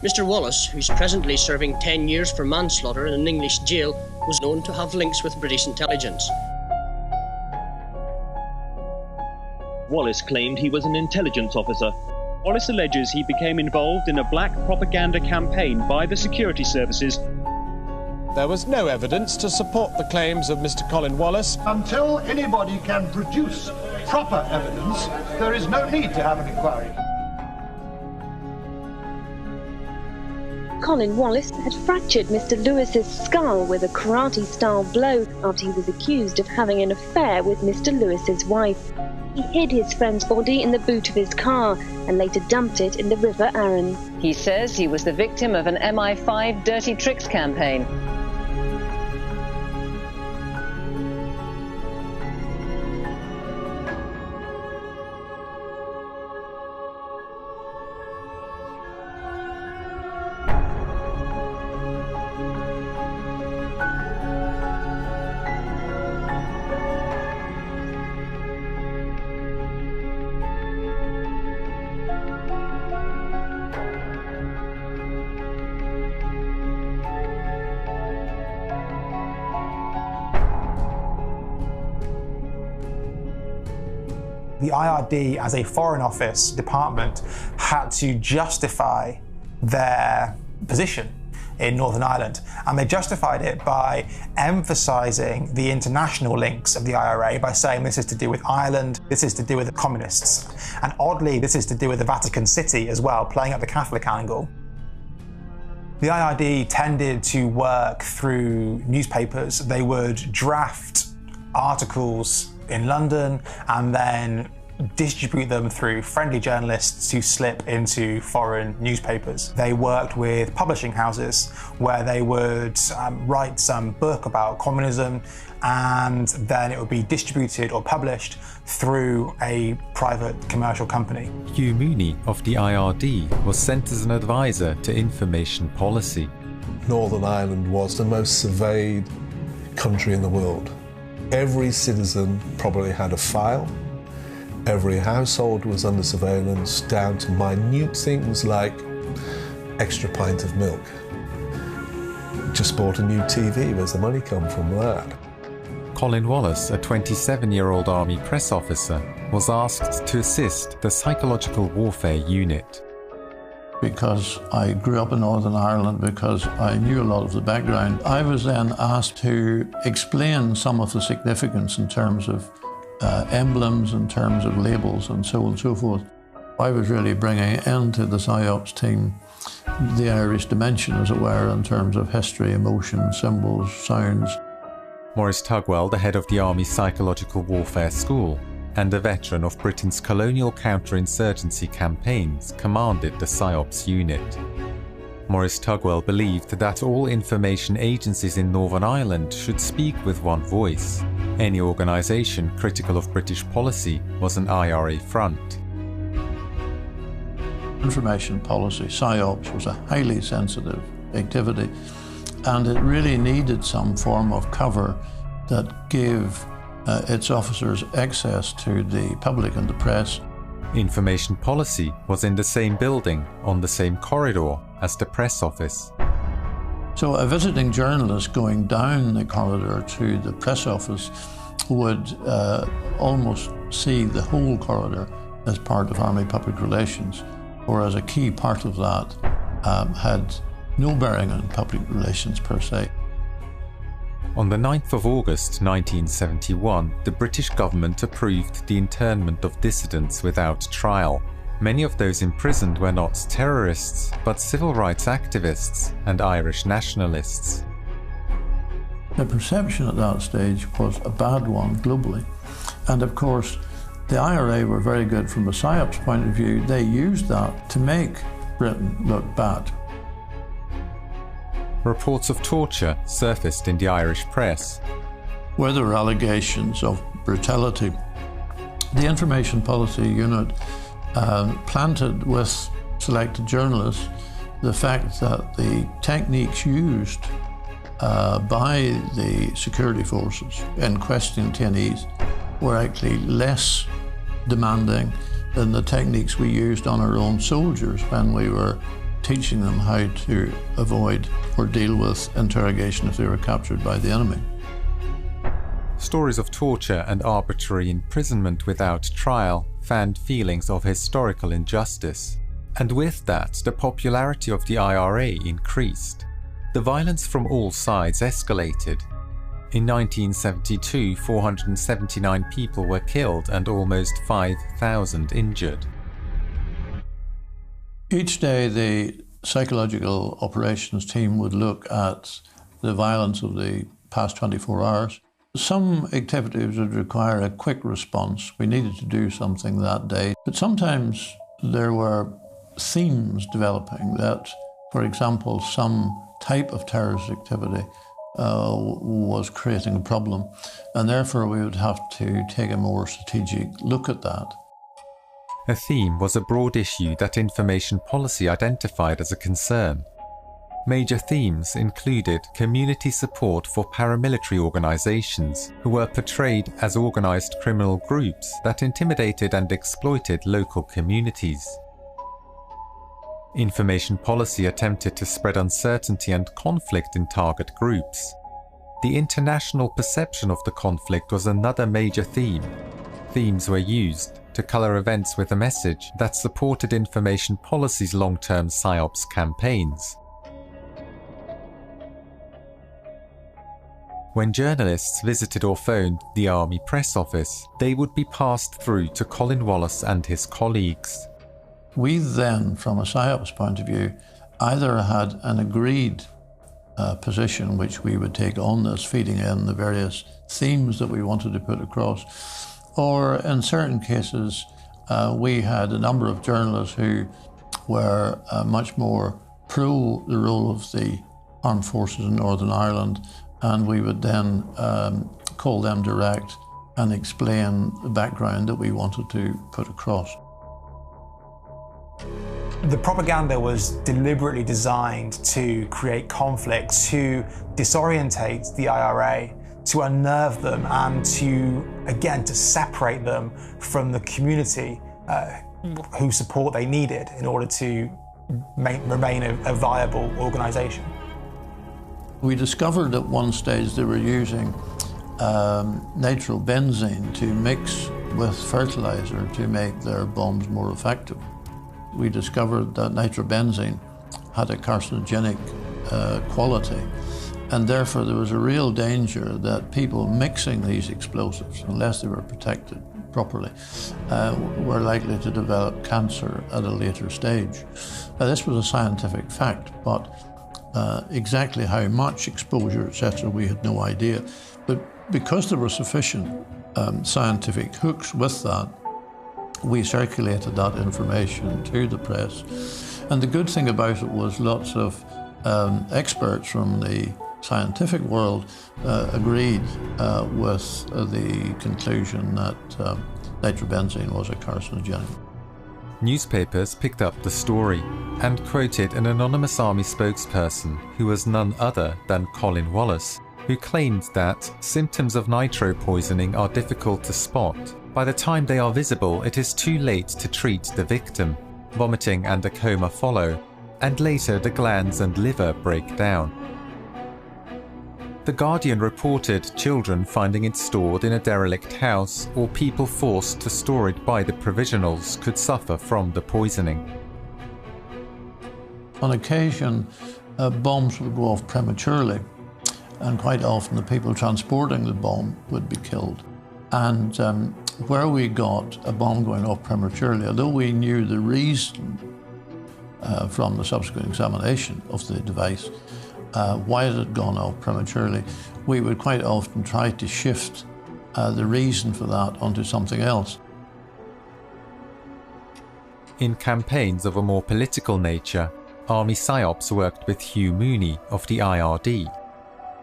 Mr. Wallace, who's presently serving 10 years for manslaughter in an English jail, was known to have links with British intelligence. Wallace claimed he was an intelligence officer. Wallace alleges he became involved in a black propaganda campaign by the security services. There was no evidence to support the claims of Mr. Colin Wallace. Until anybody can produce proper evidence, there is no need to have an inquiry. Colin Wallace had fractured Mr. Lewis's skull with a karate-style blow after he was accused of having an affair with Mr. Lewis's wife. He hid his friend's body in the boot of his car and later dumped it in the River Arun. He says he was the victim of an MI5 dirty tricks campaign. The IRD, as a Foreign Office department, had to justify their position in Northern Ireland. And they justified it by emphasising the international links of the IRA by saying this is to do with Ireland, this is to do with the communists. And oddly, this is to do with the Vatican City as well, playing up the Catholic angle. The IRD tended to work through newspapers. They would draft articles in London and then distribute them through friendly journalists who slip into foreign newspapers. They worked with publishing houses where they would write some book about communism, and then it would be distributed or published through a private commercial company. Hugh Mooney of the IRD was sent as an advisor to information policy. Northern Ireland was the most surveyed country in the world. Every citizen probably had a file. Every household was under surveillance, down to minute things like extra pint of milk. Just bought a new TV, where's the money come from that? Colin Wallace, a 27-year-old Army press officer, was asked to assist the Psychological Warfare Unit. Because I grew up in Northern Ireland, because I knew a lot of the background, I was then asked to explain some of the significance in terms of emblems, in terms of labels, and so on and so forth. I was really bringing into the PSYOPs team the Irish dimension, as it were, in terms of history, emotion, symbols, sounds. Maurice Tugwell, the head of the Army Psychological Warfare School, and a veteran of Britain's colonial counterinsurgency campaigns, commanded the PSYOPs unit. Maurice Tugwell believed that all information agencies in Northern Ireland should speak with one voice. Any organisation critical of British policy was an IRA front. Information policy, PSYOPs, was a highly sensitive activity, and it really needed some form of cover that gave its officers access to the public and the press. Information policy was in the same building, on the same corridor as the press office. So a visiting journalist going down the corridor to the press office would almost see the whole corridor as part of Army public relations, whereas a key part of that had no bearing on public relations per se. On the 9th of August 1971, the British government approved the internment of dissidents without trial. Many of those imprisoned were not terrorists, but civil rights activists and Irish nationalists. The perception at that stage was a bad one globally. And of course, the IRA were very good from a PSYOPs point of view. They used that to make Britain look bad. Reports of torture surfaced in the Irish press. Where there were allegations of brutality, the Information Policy Unit planted with selected journalists the fact that the techniques used by the security forces in questioning detainees were actually less demanding than the techniques we used on our own soldiers when we were teaching them how to avoid or deal with interrogation if they were captured by the enemy. Stories of torture and arbitrary imprisonment without trial fanned feelings of historical injustice, and with that the popularity of the IRA increased. The violence from all sides escalated. In 1972, 479 people were killed and almost 5,000 injured. Each day the psychological operations team would look at the violence of the past 24 hours. Some activities would require a quick response. We needed to do something that day. But sometimes there were themes developing that, for example, some type of terrorist activity was creating a problem, and therefore we would have to take a more strategic look at that. A theme was a broad issue that information policy identified as a concern. Major themes included community support for paramilitary organizations who were portrayed as organized criminal groups that intimidated and exploited local communities. Information policy attempted to spread uncertainty and conflict in target groups. The international perception of the conflict was another major theme. Themes were used to color events with a message that supported information policy's long-term PSYOPs campaigns. When journalists visited or phoned the Army press office, they would be passed through to Colin Wallace and his colleagues. We then, from a PSYOPs point of view, either had an agreed position which we would take on this, feeding in the various themes that we wanted to put across, or in certain cases we had a number of journalists who were much more pro the role of the armed forces in Northern Ireland, and we would then call them direct and explain the background that we wanted to put across. The propaganda was deliberately designed to create conflict, to disorientate the IRA, to unnerve them, and to separate them from the community whose support they needed in order to remain a viable organisation. We discovered at one stage they were using nitrobenzene to mix with fertilizer to make their bombs more effective. We discovered that nitrobenzene had a carcinogenic quality, and therefore there was a real danger that people mixing these explosives, unless they were protected properly, were likely to develop cancer at a later stage. Now, this was a scientific fact, but exactly how much exposure, etc., we had no idea. But because there were sufficient scientific hooks with that, we circulated that information to the press. And the good thing about it was lots of experts from the scientific world agreed with the conclusion that nitrobenzene was a carcinogenic. Newspapers picked up the story and quoted an anonymous army spokesperson who was none other than Colin Wallace, who claimed that symptoms of nitro poisoning are difficult to spot. By the time they are visible, it is too late to treat the victim. Vomiting and a coma follow, and later the glands and liver break down. The Guardian reported children finding it stored in a derelict house, or people forced to store it by the provisionals could suffer from the poisoning. On occasion, bombs would go off prematurely, and quite often the people transporting the bomb would be killed. And where we got a bomb going off prematurely, although we knew the reason from the subsequent examination of the device, why it had gone off prematurely, we would quite often try to shift the reason for that onto something else. In campaigns of a more political nature, Army PSYOPs worked with Hugh Mooney of the IRD.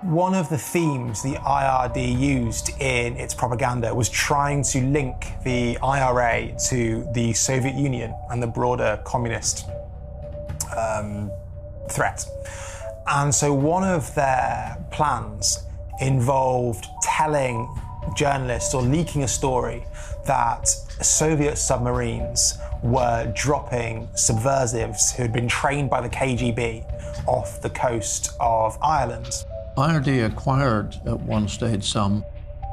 One of the themes the IRD used in its propaganda was trying to link the IRA to the Soviet Union and the broader communist threat. And so one of their plans involved telling journalists or leaking a story that Soviet submarines were dropping subversives who had been trained by the KGB off the coast of Ireland. IRD acquired at one stage some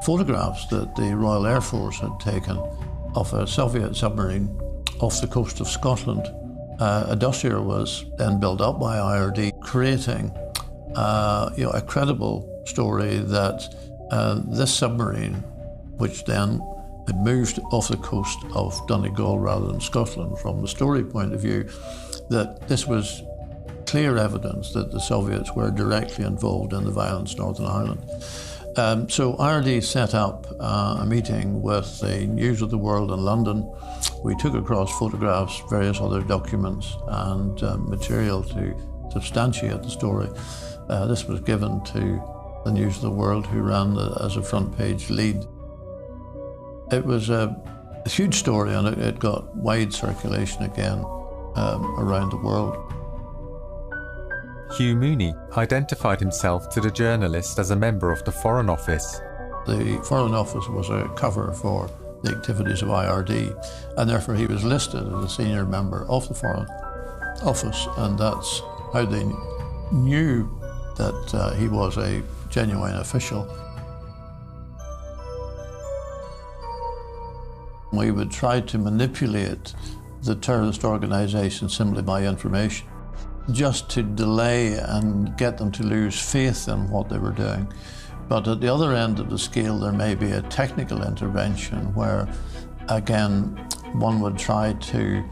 photographs that the Royal Air Force had taken of a Soviet submarine off the coast of Scotland. A dossier was then built up by IRD, creating a credible story that this submarine, which then had moved off the coast of Donegal rather than Scotland, from the story point of view, that this was clear evidence that the Soviets were directly involved in the violence in Northern Ireland. So IRD set up a meeting with the News of the World in London. We took across photographs, various other documents and material to substantiate the story. This was given to the News of the World, who ran as a front page lead. It was a huge story, and it got wide circulation again around the world. Hugh Mooney identified himself to the journalist as a member of the Foreign Office. The Foreign Office was a cover for the activities of IRD, and therefore he was listed as a senior member of the Foreign Office, and that's how they knew that he was a genuine official. We would try to manipulate the terrorist organisation simply by information, just to delay and get them to lose faith in what they were doing. But at the other end of the scale, there may be a technical intervention where, again, one would try to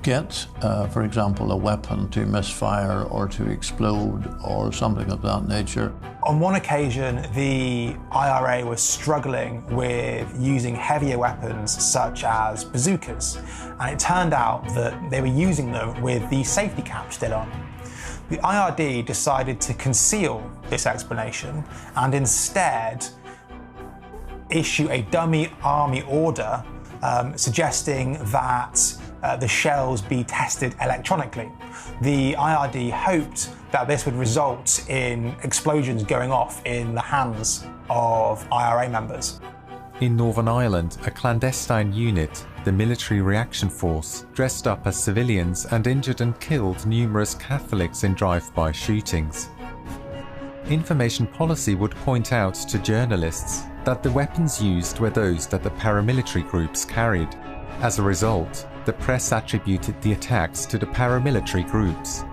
get, for example, a weapon to misfire or to explode or something of that nature. On one occasion, the IRA was struggling with using heavier weapons such as bazookas, and it turned out that they were using them with the safety cap still on. The IRD decided to conceal this explanation and instead issue a dummy army order suggesting that the shells be tested electronically. The IRD hoped that this would result in explosions going off in the hands of IRA members. In Northern Ireland, a clandestine unit, the Military Reaction Force, dressed up as civilians and injured and killed numerous Catholics in drive-by shootings. Information policy would point out to journalists that the weapons used were those that the paramilitary groups carried. As a result, the press attributed the attacks to the paramilitary groups.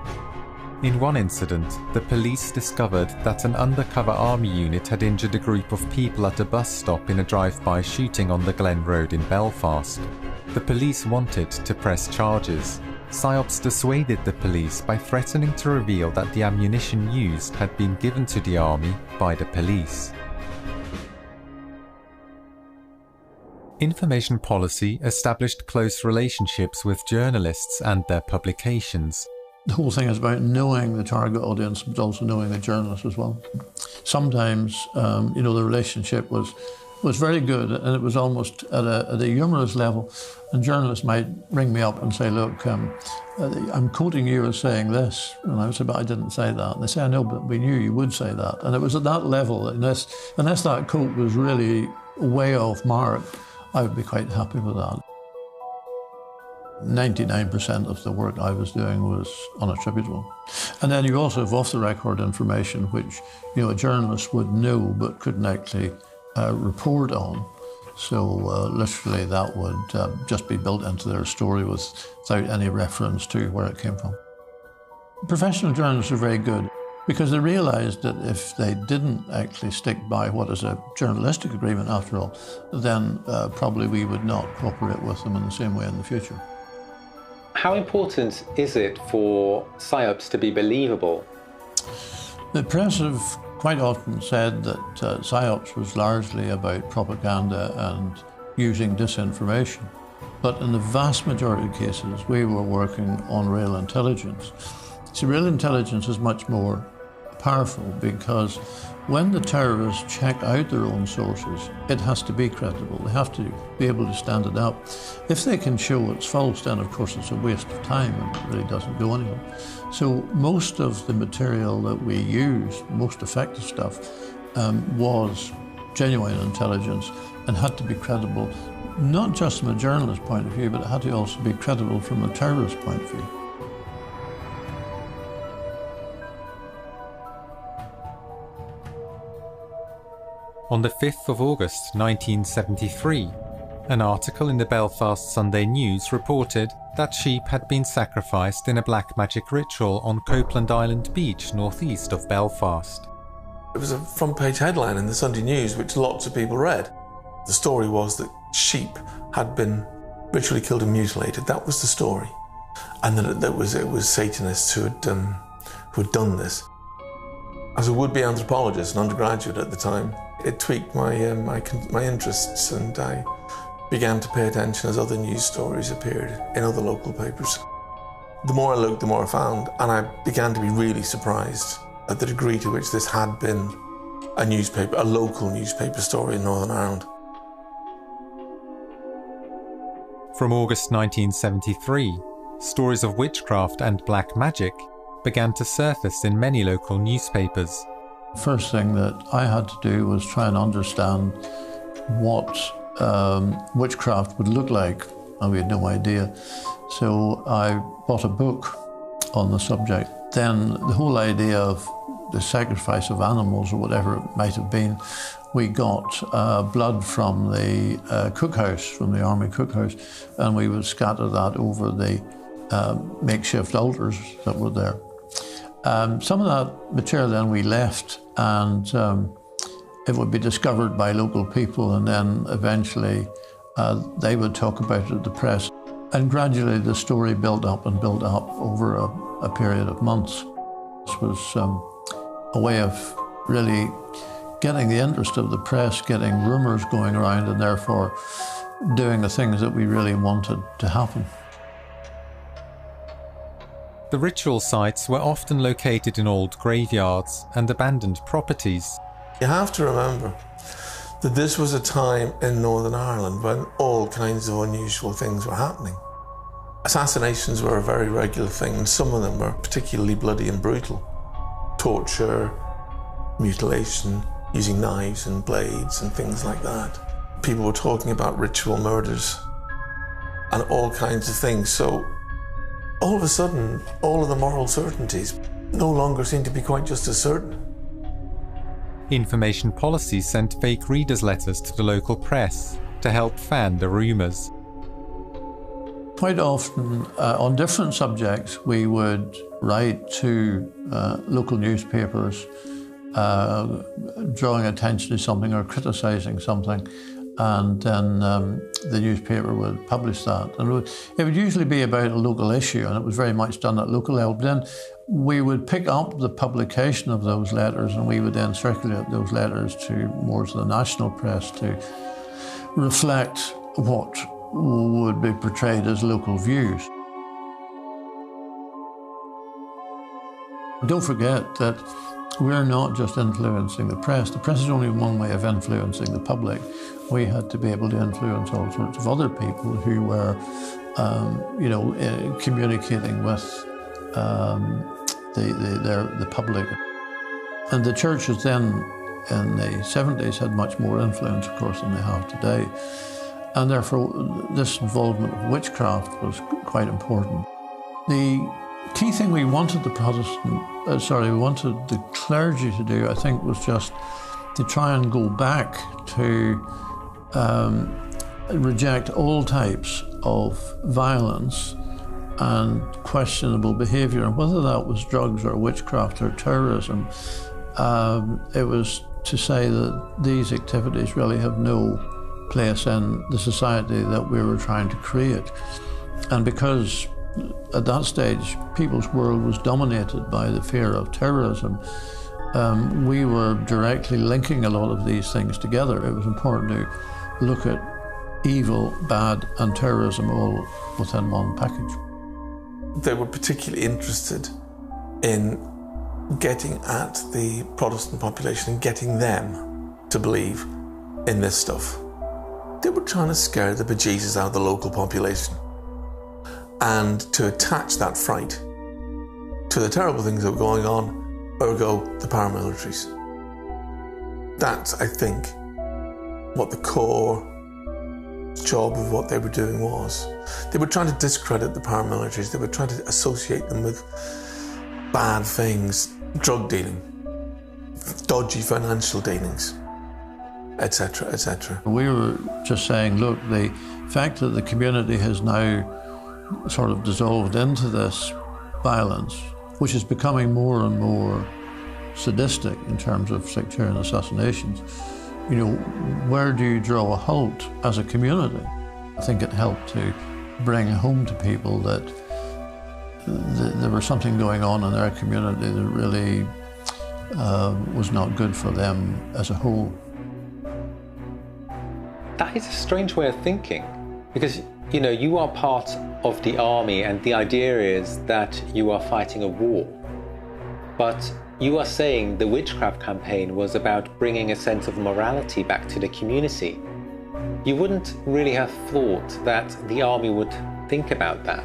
In one incident, the police discovered that an undercover army unit had injured a group of people at a bus stop in a drive-by shooting on the Glen Road in Belfast. The police wanted to press charges. PSYOPs dissuaded the police by threatening to reveal that the ammunition used had been given to the army by the police. Information policy established close relationships with journalists and their publications. The whole thing is about knowing the target audience, but also knowing the journalist as well. Sometimes, the relationship was very good, and it was almost at a humorous level. And journalists might ring me up and say, "Look, I'm quoting you as saying this," and I would say, "But I didn't say that." And they say, "I know, but we knew you would say that." And it was at that level, unless that quote was really way off mark, I would be quite happy with that. 99% of the work I was doing was unattributable. And then you also have off-the-record information which, a journalist would know but couldn't actually report on. So literally that would just be built into their story without any reference to where it came from. Professional journalists are very good because they realised that if they didn't actually stick by what is a journalistic agreement after all, then probably we would not cooperate with them in the same way in the future. How important is it for PSYOPs to be believable? The press have quite often said that PSYOPs was largely about propaganda and using disinformation. But in the vast majority of cases, we were working on real intelligence. See, real intelligence is much more powerful because when the terrorists check out their own sources, it has to be credible. They have to be able to stand it up. If they can show it's false, then of course it's a waste of time and it really doesn't go anywhere. So most of the material that we used, most effective stuff, was genuine intelligence and had to be credible, not just from a journalist point of view, but it had to also be credible from a terrorist point of view. On the 5th of August 1973, an article in the Belfast Sunday News reported that sheep had been sacrificed in a black magic ritual on Copeland Island Beach, northeast of Belfast. It was a front-page headline in the Sunday News which lots of people read. The story was that sheep had been ritually killed and mutilated. That was the story. And that it was Satanists who had done this. As a would-be anthropologist and undergraduate at the time, it tweaked my interests, and I began to pay attention as other news stories appeared in other local papers. The more I looked, the more I found, and I began to be really surprised at the degree to which this had been a local newspaper story in Northern Ireland. From August 1973, stories of witchcraft and black magic began to surface in many local newspapers. First thing that I had to do was try and understand what witchcraft would look like, and we had no idea. So I bought a book on the subject. Then the whole idea of the sacrifice of animals or whatever it might have been, we got blood from the cookhouse, from the army cookhouse, and we would scatter that over the makeshift altars that were there. Some of that material then we left, and it would be discovered by local people, and then eventually they would talk about it at the press. And gradually the story built up and built up over a period of months. This was a way of really getting the interest of the press, getting rumours going around, and therefore doing the things that we really wanted to happen. The ritual sites were often located in old graveyards and abandoned properties. You have to remember that this was a time in Northern Ireland when all kinds of unusual things were happening. Assassinations were a very regular thing, and some of them were particularly bloody and brutal. Torture, mutilation, using knives and blades and things like that. People were talking about ritual murders and all kinds of things. So all of a sudden, all of the moral certainties no longer seem to be quite just as certain. Information policy sent fake readers' letters to the local press to help fan the rumours. Quite often, on different subjects, we would write to local newspapers drawing attention to something or criticising something, and then the newspaper would publish that. And it would usually be about a local issue, and it was very much done at local level. But then we would pick up the publication of those letters, and we would then circulate those letters more to the national press to reflect what would be portrayed as local views. Don't forget that we're not just influencing the press. The press is only one way of influencing the public. We had to be able to influence all sorts of other people who were, communicating with the public. And the churches then, in the 70s, had much more influence, of course, than they have today. And therefore, this involvement of witchcraft was quite important. The key thing we wanted the clergy to do, I think, was just to try and go back to reject all types of violence and questionable behaviour, and whether that was drugs or witchcraft or terrorism. It was to say that these activities really have no place in the society that we were trying to create. And because at that stage people's world was dominated by the fear of terrorism, we were directly linking a lot of these things together. It was important to look at evil, bad and terrorism all within one package. They were particularly interested in getting at the Protestant population and getting them to believe in this stuff. They were trying to scare the bejesus out of the local population, and to attach that fright to the terrible things that were going on, ergo the paramilitaries. That, I think, what the core job of what they were doing was. They were trying to discredit the paramilitaries. They were trying to associate them with bad things, drug dealing, dodgy financial dealings, etc., etc. We were just saying, look, the fact that the community has now sort of dissolved into this violence, which is becoming more and more sadistic in terms of sectarian assassinations, you know, where do you draw a halt as a community? I think it helped to bring home to people that there was something going on in their community that really was not good for them as a whole. That is a strange way of thinking, because, you know, you are part of the army and the idea is that you are fighting a war. But you are saying the witchcraft campaign was about bringing a sense of morality back to the community. You wouldn't really have thought that the army would think about that.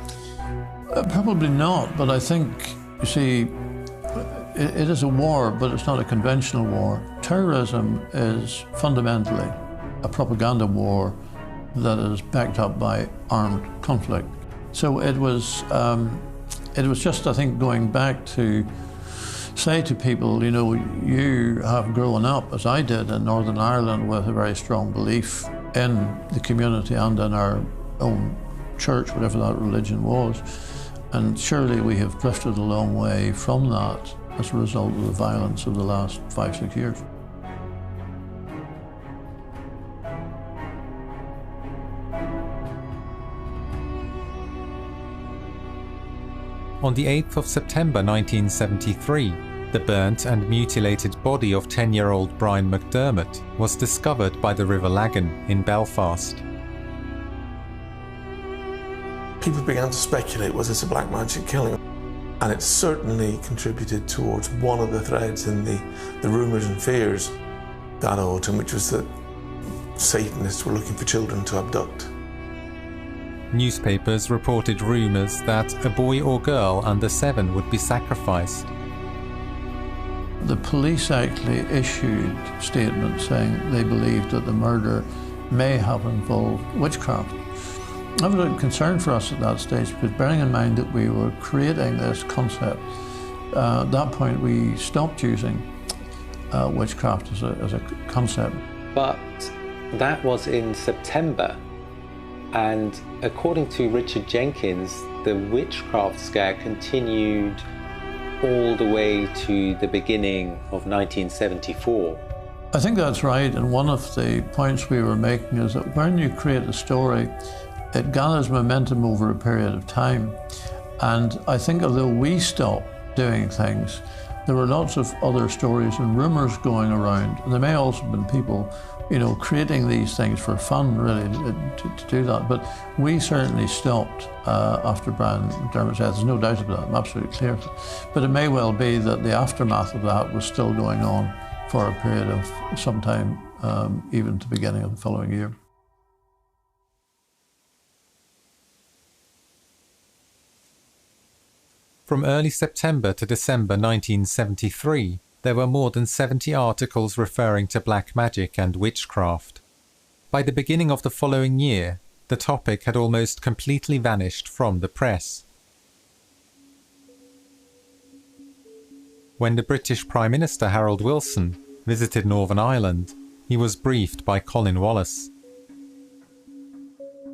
Probably not, but I think, you see, it is a war, but it's not a conventional war. Terrorism is fundamentally a propaganda war that is backed up by armed conflict. So it was just, I think, going back to say to people, you know, you have grown up, as I did in Northern Ireland, with a very strong belief in the community and in our own church, whatever that religion was. And surely we have drifted a long way from that as a result of the violence of the last 5-6 years. On the 8th of September 1973, the burnt and mutilated body of 10-year-old Brian McDermott was discovered by the River Lagan in Belfast. People began to speculate, was this a black magic killing? And it certainly contributed towards one of the threads in the rumours and fears that autumn, which was that Satanists were looking for children to abduct. Newspapers reported rumours that a boy or girl under 7 would be sacrificed. The police actually issued statements saying they believed that the murder may have involved witchcraft. That was a concern for us at that stage, because bearing in mind that we were creating this concept, at that point we stopped using witchcraft as a concept. But that was in September, and according to Richard Jenkins, the witchcraft scare continued all the way to the beginning of 1974. I think that's right, and one of the points we were making is that when you create a story, it gathers momentum over a period of time. And I think although we stopped doing things, there were lots of other stories and rumours going around. And there may also have been people, you know, creating these things for fun, really, to do that. But we certainly stopped after Brian McDermott's death. There's no doubt about that, I'm absolutely clear. But it may well be that the aftermath of that was still going on for a period of some time, even to the beginning of the following year. From early September to December 1973, there were more than 70 articles referring to black magic and witchcraft. By the beginning of the following year, the topic had almost completely vanished from the press. When the British Prime Minister Harold Wilson visited Northern Ireland, he was briefed by Colin Wallace.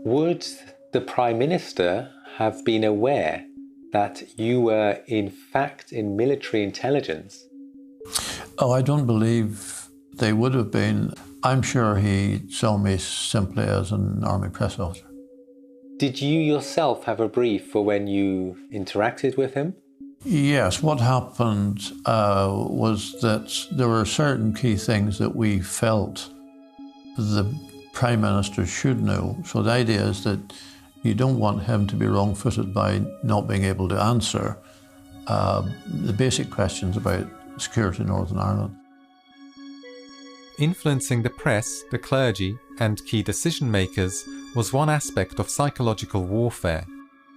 Would the Prime Minister have been aware that you were in fact in military intelligence? Oh, I don't believe they would have been. I'm sure he saw me simply as an army press officer. Did you yourself have a brief for when you interacted with him? Yes, what happened was that there were certain key things that we felt the Prime Minister should know. So the idea is that you don't want him to be wrong-footed by not being able to answer the basic questions about security in Northern Ireland. Influencing the press, the clergy, and key decision-makers was one aspect of psychological warfare.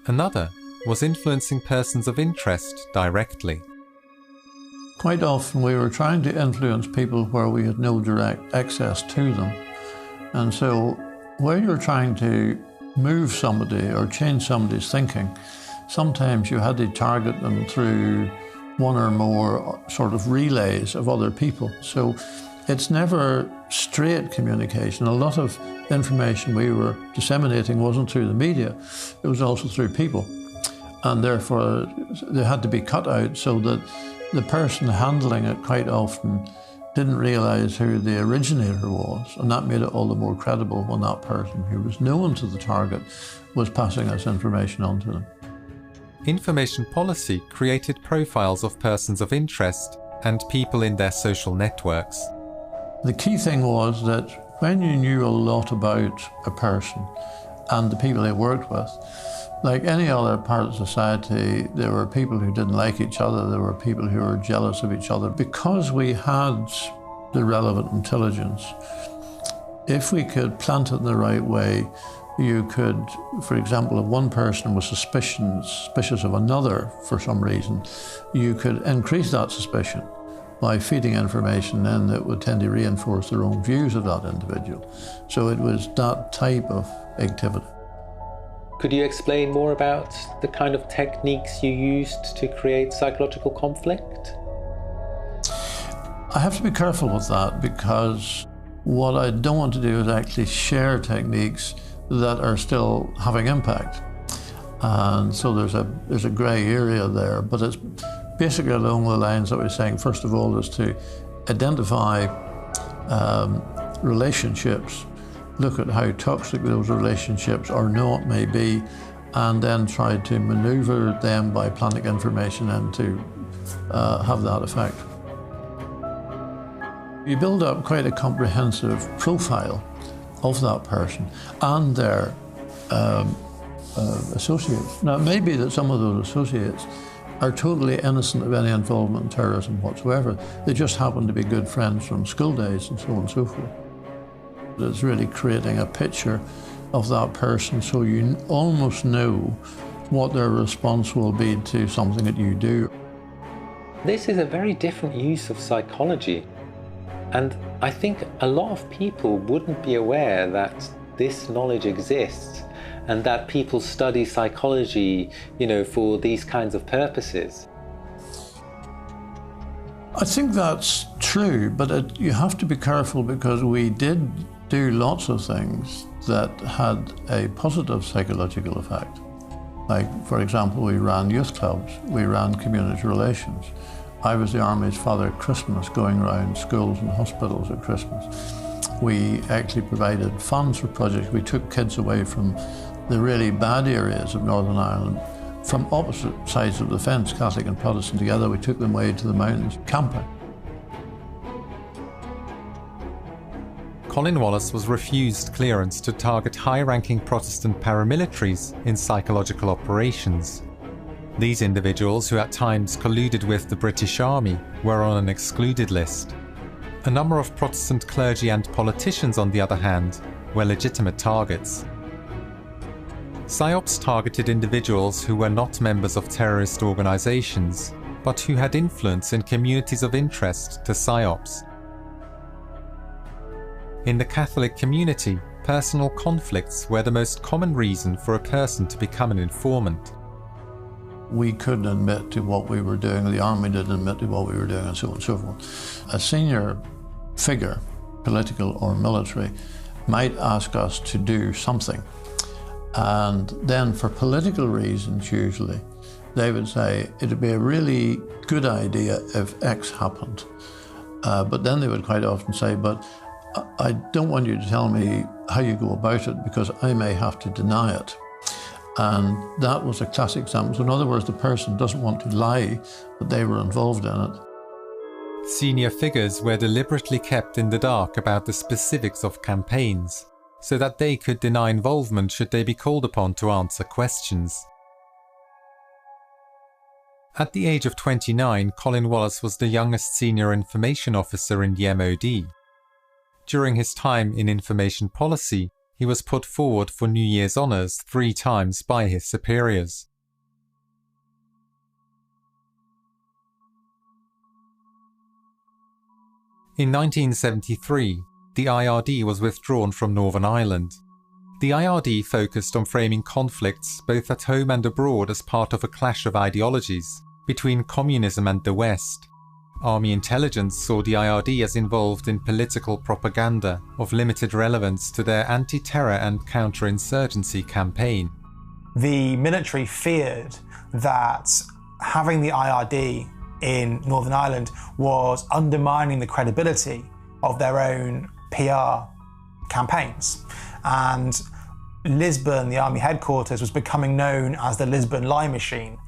Another was influencing persons of interest directly. Quite often we were trying to influence people where we had no direct access to them. And so where you're trying to move somebody or change somebody's thinking, sometimes you had to target them through one or more sort of relays of other people. So it's never straight communication. A lot of information we were disseminating wasn't through the media, it was also through people. And therefore they had to be cut out so that the person handling it quite often didn't realise who the originator was, and that made it all the more credible when that person who was known to the target was passing this information on to them. Information policy created profiles of persons of interest and people in their social networks. The key thing was that when you knew a lot about a person and the people they worked with, like any other part of society, there were people who didn't like each other, there were people who were jealous of each other. Because we had the relevant intelligence, if we could plant it in the right way, you could, for example, if one person was suspicious of another for some reason, you could increase that suspicion by feeding information in that would tend to reinforce their own views of that individual. So it was that type of activity. Could you explain more about the kind of techniques you used to create psychological conflict? I have to be careful with that, because what I don't want to do is actually share techniques that are still having impact. And so there's a grey area there, but it's basically along the lines that we're saying. First of all, is to identify relationships, look at how toxic those relationships or not may be, and then try to maneuver them by planting information in to have that effect. You build up quite a comprehensive profile of that person and their associates. Now, it may be that some of those associates are totally innocent of any involvement in terrorism whatsoever. They just happen to be good friends from school days and so on and so forth. It's really creating a picture of that person so you almost know what their response will be to something that you do. This is a very different use of psychology. And I think a lot of people wouldn't be aware that this knowledge exists and that people study psychology, for these kinds of purposes. I think that's true, but you have to be careful, because we did do lots of things that had a positive psychological effect. Like, for example, we ran youth clubs, we ran community relations. I was the Army's Father at Christmas, going around schools and hospitals at Christmas. We actually provided funds for projects. We took kids away from the really bad areas of Northern Ireland, from opposite sides of the fence, Catholic and Protestant together. We took them away to the mountains, camping. Colin Wallace was refused clearance to target high-ranking Protestant paramilitaries in psychological operations. These individuals, who at times colluded with the British Army, were on an excluded list. A number of Protestant clergy and politicians, on the other hand, were legitimate targets. PSYOPs targeted individuals who were not members of terrorist organisations, but who had influence in communities of interest to PSYOPs. In the Catholic community, personal conflicts were the most common reason for a person to become an informant. We couldn't admit to what we were doing, the Army didn't admit to what we were doing, and so on and so forth. A senior figure, political or military, might ask us to do something. And then for political reasons, usually, they would say, it'd be a really good idea if X happened. But then they would quite often say, but I don't want you to tell me how you go about it, because I may have to deny it. And that was a classic example. So in other words, the person doesn't want to lie that they were involved in it. Senior figures were deliberately kept in the dark about the specifics of campaigns, so that they could deny involvement should they be called upon to answer questions. At the age of 29, Colin Wallace was the youngest senior information officer in the MOD. During his time in information policy, he was put forward for New Year's honours 3 times by his superiors. In 1973, the IRD was withdrawn from Northern Ireland. The IRD focused on framing conflicts both at home and abroad as part of a clash of ideologies between communism and the West. Army intelligence saw the IRD as involved in political propaganda of limited relevance to their anti-terror and counterinsurgency campaign. The military feared that having the IRD in Northern Ireland was undermining the credibility of their own PR campaigns. And Lisbon, the army headquarters, was becoming known as the Lisbon lie machine.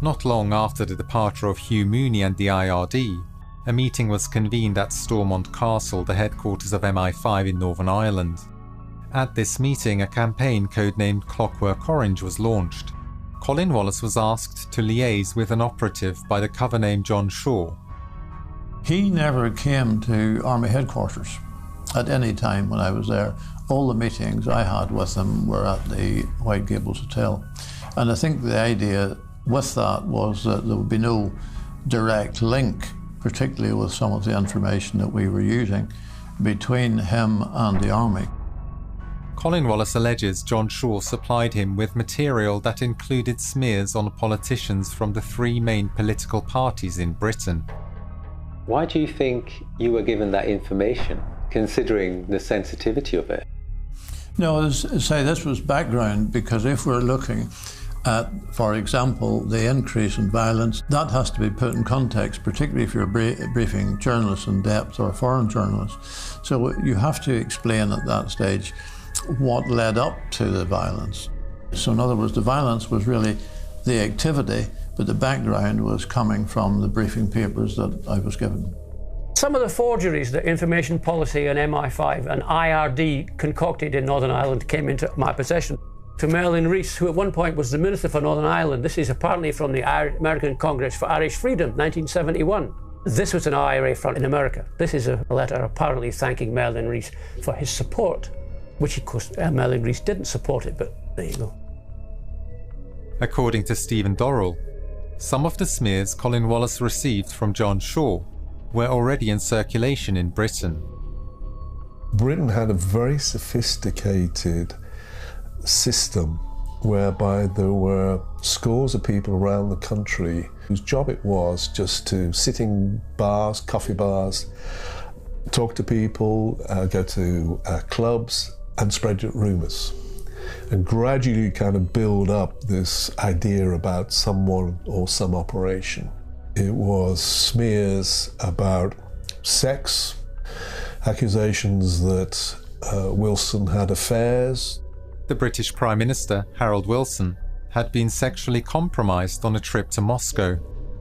Not long after the departure of Hugh Mooney and the IRD, a meeting was convened at Stormont Castle, the headquarters of MI5 in Northern Ireland. At this meeting, a campaign codenamed Clockwork Orange was launched. Colin Wallace was asked to liaise with an operative by the cover name John Shaw. He never came to Army headquarters at any time when I was there. All the meetings I had with him were at the White Gables Hotel. And I think the idea with that was that there would be no direct link, particularly with some of the information that we were using, between him and the Army. Colin Wallace alleges John Shaw supplied him with material that included smears on politicians from the three main political parties in Britain. Why do you think you were given that information, considering the sensitivity of it? No, say this was background, because if we're looking at, for example, the increase in violence, that has to be put in context, particularly if you're briefing journalists in depth or foreign journalists. So you have to explain at that stage what led up to the violence. So in other words, the violence was really the activity, but the background was coming from the briefing papers that I was given. Some of the forgeries that Information Policy and MI5 and IRD concocted in Northern Ireland came into my possession. To Merlin Rees, who at one point was the Minister for Northern Ireland. This is apparently from the American Congress for Irish Freedom, 1971. This was an IRA front in America. This is a letter apparently thanking Merlin Rees for his support, which of course Merlin Rees didn't support it, but there you go. According to Stephen Dorrell, some of the smears Colin Wallace received from John Shaw were already in circulation in Britain. Britain had a very sophisticated system whereby there were scores of people around the country whose job it was just to sit in bars, coffee bars, talk to people, go to clubs and spread rumours, and gradually kind of build up this idea about someone or some operation. It was smears about sex, accusations that Wilson had affairs. The British Prime Minister, Harold Wilson, had been sexually compromised on a trip to Moscow.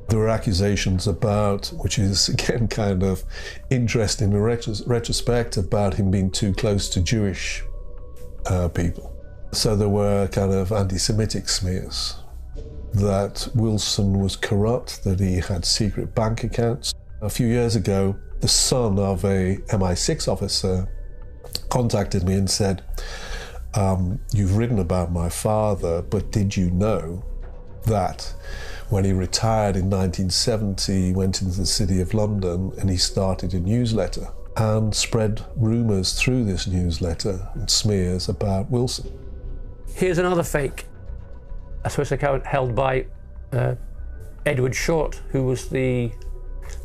There were accusations about, which is again kind of interesting in retrospect, about him being too close to Jewish people. So there were kind of anti-Semitic smears that Wilson was corrupt, that he had secret bank accounts. A few years ago, the son of a MI6 officer contacted me and said, you've written about my father, but did you know that when he retired in 1970, he went into the City of London and he started a newsletter and spread rumours through this newsletter and smears about Wilson. Here's another fake, a Swiss account held by Edward Short, who was the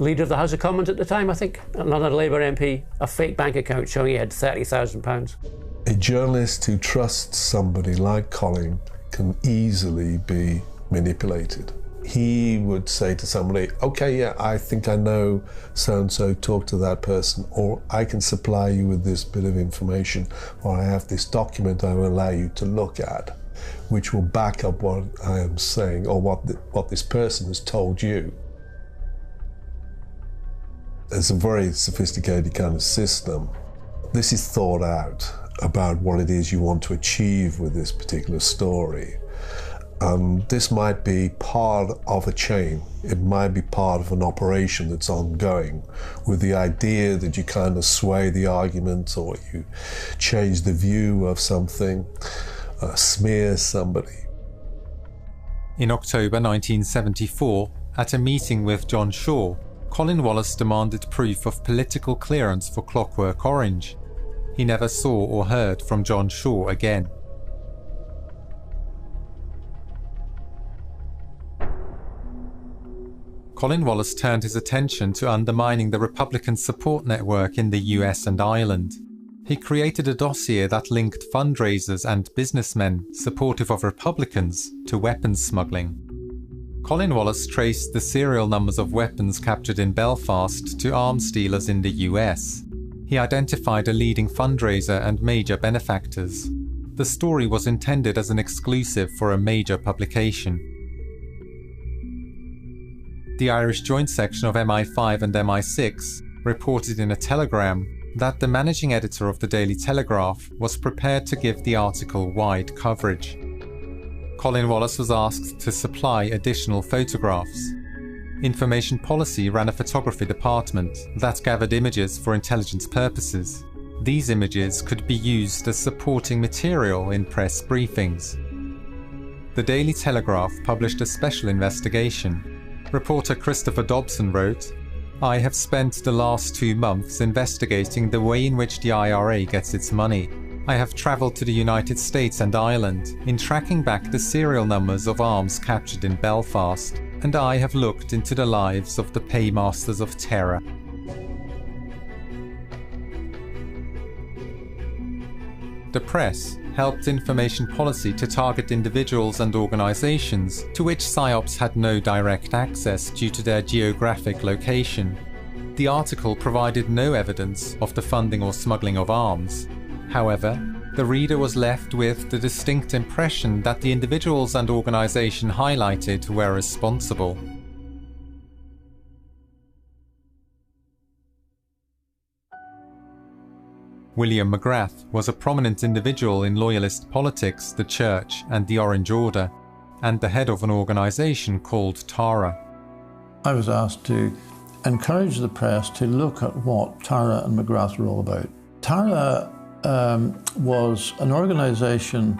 leader of the House of Commons at the time, I think, another Labour MP, a fake bank account showing he had £30,000. A journalist who trusts somebody like Colin can easily be manipulated. He would say to somebody, okay, yeah, I think I know so-and-so, talk to that person, or I can supply you with this bit of information, or I have this document I will allow you to look at, which will back up what I am saying, or what this person has told you. It's a very sophisticated kind of system. This is thought out about what it is you want to achieve with this particular story. This might be part of a chain. It might be part of an operation that's ongoing, with the idea that you kind of sway the argument, or you change the view of something, smear somebody. In October 1974, at a meeting with John Shaw, Colin Wallace demanded proof of political clearance for Clockwork Orange. He never saw or heard from John Shaw again. Colin Wallace turned his attention to undermining the Republican support network in the US and Ireland. He created a dossier that linked fundraisers and businessmen supportive of Republicans to weapons smuggling. Colin Wallace traced the serial numbers of weapons captured in Belfast to arms dealers in the US. He identified a leading fundraiser and major benefactors. The story was intended as an exclusive for a major publication. The Irish Joint Section of MI5 and MI6 reported in a telegram that the managing editor of the Daily Telegraph was prepared to give the article wide coverage. Colin Wallace was asked to supply additional photographs. Information Policy ran a photography department that gathered images for intelligence purposes. These images could be used as supporting material in press briefings. The Daily Telegraph published a special investigation. Reporter Christopher Dobson wrote, "I have spent the last 2 months investigating the way in which the IRA gets its money. I have travelled to the United States and Ireland in tracking back the serial numbers of arms captured in Belfast, and I have looked into the lives of the paymasters of terror." The press helped Information Policy to target individuals and organisations to which PSYOPs had no direct access due to their geographic location. The article provided no evidence of the funding or smuggling of arms. However, the reader was left with the distinct impression that the individuals and organisation highlighted were responsible. William McGrath was a prominent individual in Loyalist politics, the Church and the Orange Order, and the head of an organisation called TARA. I was asked to encourage the press to look at what TARA and McGrath were all about. TARA was an organisation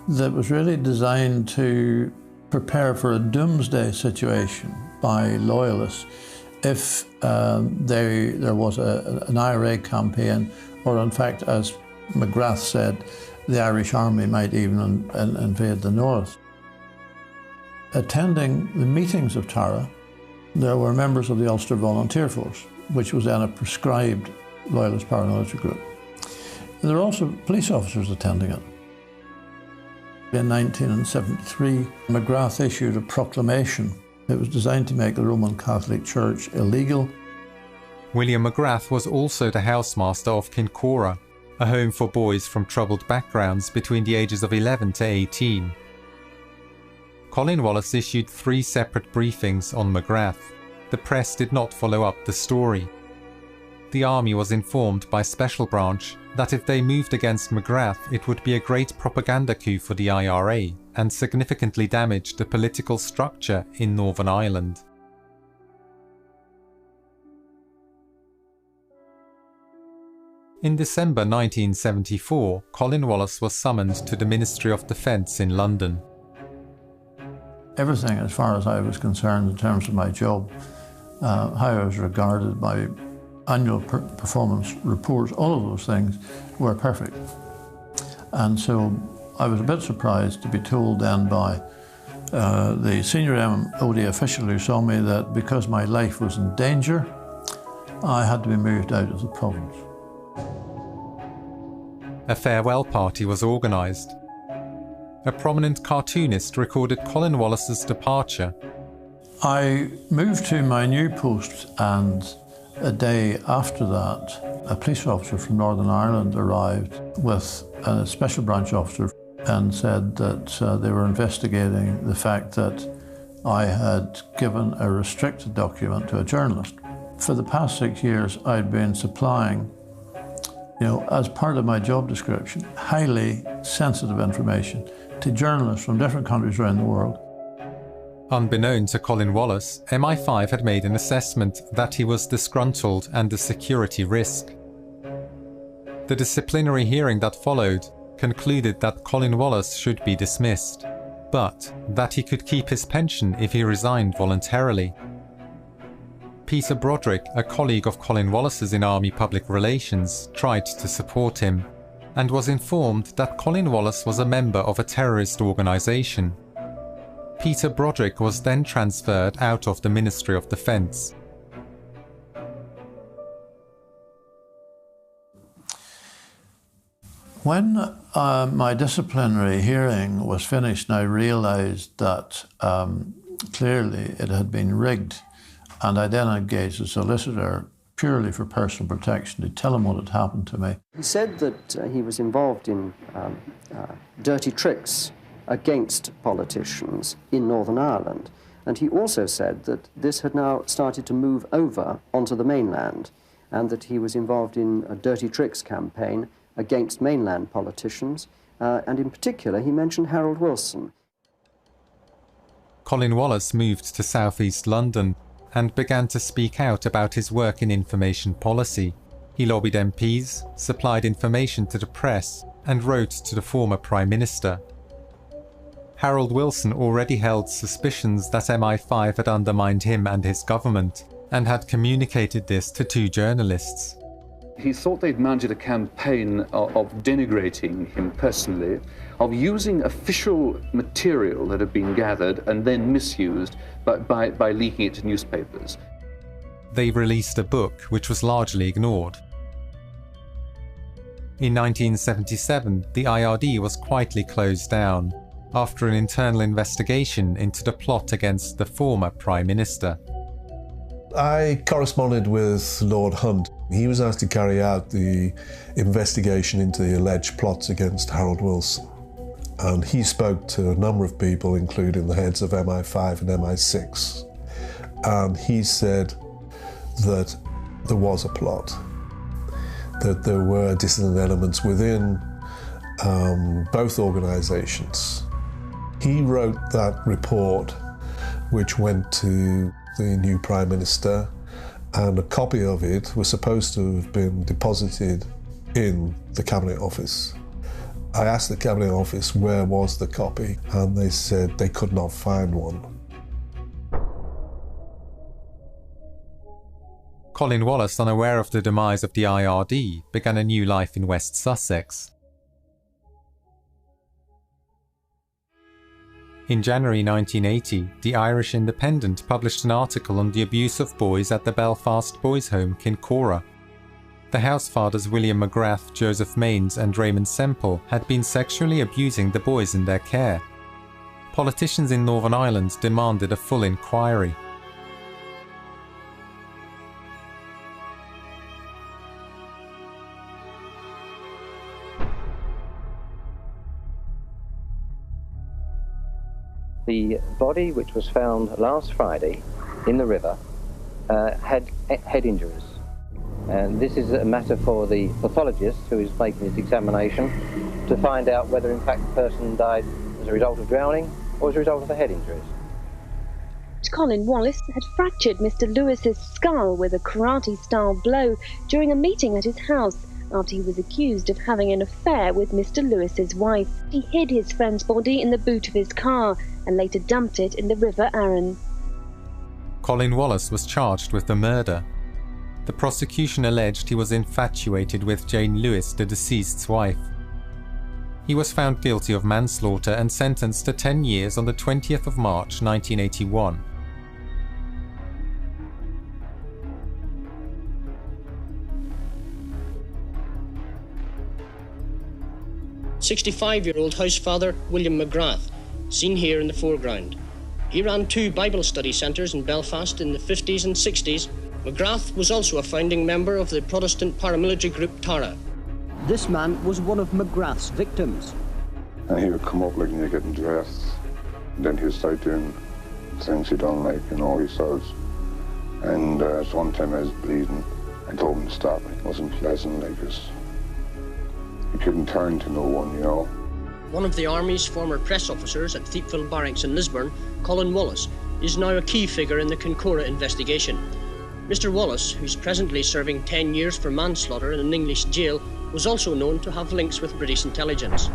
that was really designed to prepare for a doomsday situation by Loyalists if there was an IRA campaign, or in fact, as McGrath said, the Irish Army might even invade the north. Attending the meetings of TARA, there were members of the Ulster Volunteer Force, which was then a prescribed Loyalist paramilitary group. There were also police officers attending it. In 1973, McGrath issued a proclamation. It was designed to make the Roman Catholic Church illegal. William McGrath was also the housemaster of Kincora, a home for boys from troubled backgrounds between the ages of 11 to 18. Colin Wallace issued 3 separate briefings on McGrath. The press did not follow up the story. The army was informed by Special Branch that if they moved against McGrath, it would be a great propaganda coup for the IRA and significantly damage the political structure in Northern Ireland. In December 1974, Colin Wallace was summoned to the Ministry of Defence in London. Everything, as far as I was concerned, in terms of my job, how I was regarded, my annual performance reports, all of those things were perfect. And so I was a bit surprised to be told then by the senior MOD official who saw me that because my life was in danger, I had to be moved out of the province. A farewell party was organised. A prominent cartoonist recorded Colin Wallace's departure. I moved to my new post, and a day after that, a police officer from Northern Ireland arrived with a special branch officer and said that they were investigating the fact that I had given a restricted document to a journalist. For the past 6 years, I'd been supplying, as part of my job description, highly sensitive information to journalists from different countries around the world. Unbeknown to Colin Wallace, MI5 had made an assessment that he was disgruntled and a security risk. The disciplinary hearing that followed concluded that Colin Wallace should be dismissed, but that he could keep his pension if he resigned voluntarily. Peter Broderick, a colleague of Colin Wallace's in Army Public Relations, tried to support him, and was informed that Colin Wallace was a member of a terrorist organisation. Peter Broderick was then transferred out of the Ministry of Defence. When my disciplinary hearing was finished, I realised that clearly it had been rigged, and I then engaged a solicitor purely for personal protection to tell him what had happened to me. He said that he was involved in dirty tricks against politicians in Northern Ireland, and he also said that this had now started to move over onto the mainland, and that he was involved in a dirty tricks campaign against mainland politicians, and in particular he mentioned Harold Wilson. Colin Wallace moved to southeast London and began to speak out about his work in information policy. He lobbied MPs, supplied information to the press, and wrote to the former Prime Minister. Harold Wilson already held suspicions that MI5 had undermined him and his government, and had communicated this to 2 journalists. He thought they'd mounted a campaign of denigrating him personally, of using official material that had been gathered and then misused by leaking it to newspapers. They released a book which was largely ignored. In 1977, the IRD was quietly closed down after an internal investigation into the plot against the former Prime Minister. I corresponded with Lord Hunt. He was asked to carry out the investigation into the alleged plots against Harold Wilson. And he spoke to a number of people, including the heads of MI5 and MI6. And he said that there was a plot, that there were dissident elements within both organisations. He wrote that report, which went to the new Prime Minister, and a copy of it was supposed to have been deposited in the Cabinet Office. I asked the Cabinet Office where was the copy, and they said they could not find one. Colin Wallace, unaware of the demise of the IRD, began a new life in West Sussex. In January 1980, the Irish Independent published an article on the abuse of boys at the Belfast Boys' Home, Kincora. The housefathers William McGrath, Joseph Mains and Raymond Semple had been sexually abusing the boys in their care. Politicians in Northern Ireland demanded a full inquiry. The body, which was found last Friday in the river, had head injuries. And this is a matter for the pathologist who is making this examination to find out whether in fact the person died as a result of drowning or as a result of the head injuries. Colin Wallace had fractured Mr. Lewis's skull with a karate-style blow during a meeting at his house after he was accused of having an affair with Mr. Lewis's wife. He hid his friend's body in the boot of his car and later dumped it in the River Arun. Colin Wallace was charged with the murder. The prosecution alleged he was infatuated with Jane Lewis, the deceased's wife. He was found guilty of manslaughter and sentenced to 10 years on the 20th of March 1981. "65-year-old housefather William McGrath, seen here in the foreground. He ran 2 Bible study centres in Belfast in the 50s and 60s. McGrath was also a founding member of the Protestant paramilitary group Tara. This man was one of McGrath's victims. And he would come up like naked and dressed, and then he would start doing things he done, like, you know, he says. And so one time I was bleeding, I told him to stop. It wasn't pleasant, like this. He couldn't turn to no one, you know. One of the Army's former press officers at Thiepval Barracks in Lisburn, Colin Wallace, is now a key figure in the Kincora investigation. Mr. Wallace, who's presently serving 10 years for manslaughter in an English jail, was also known to have links with British intelligence.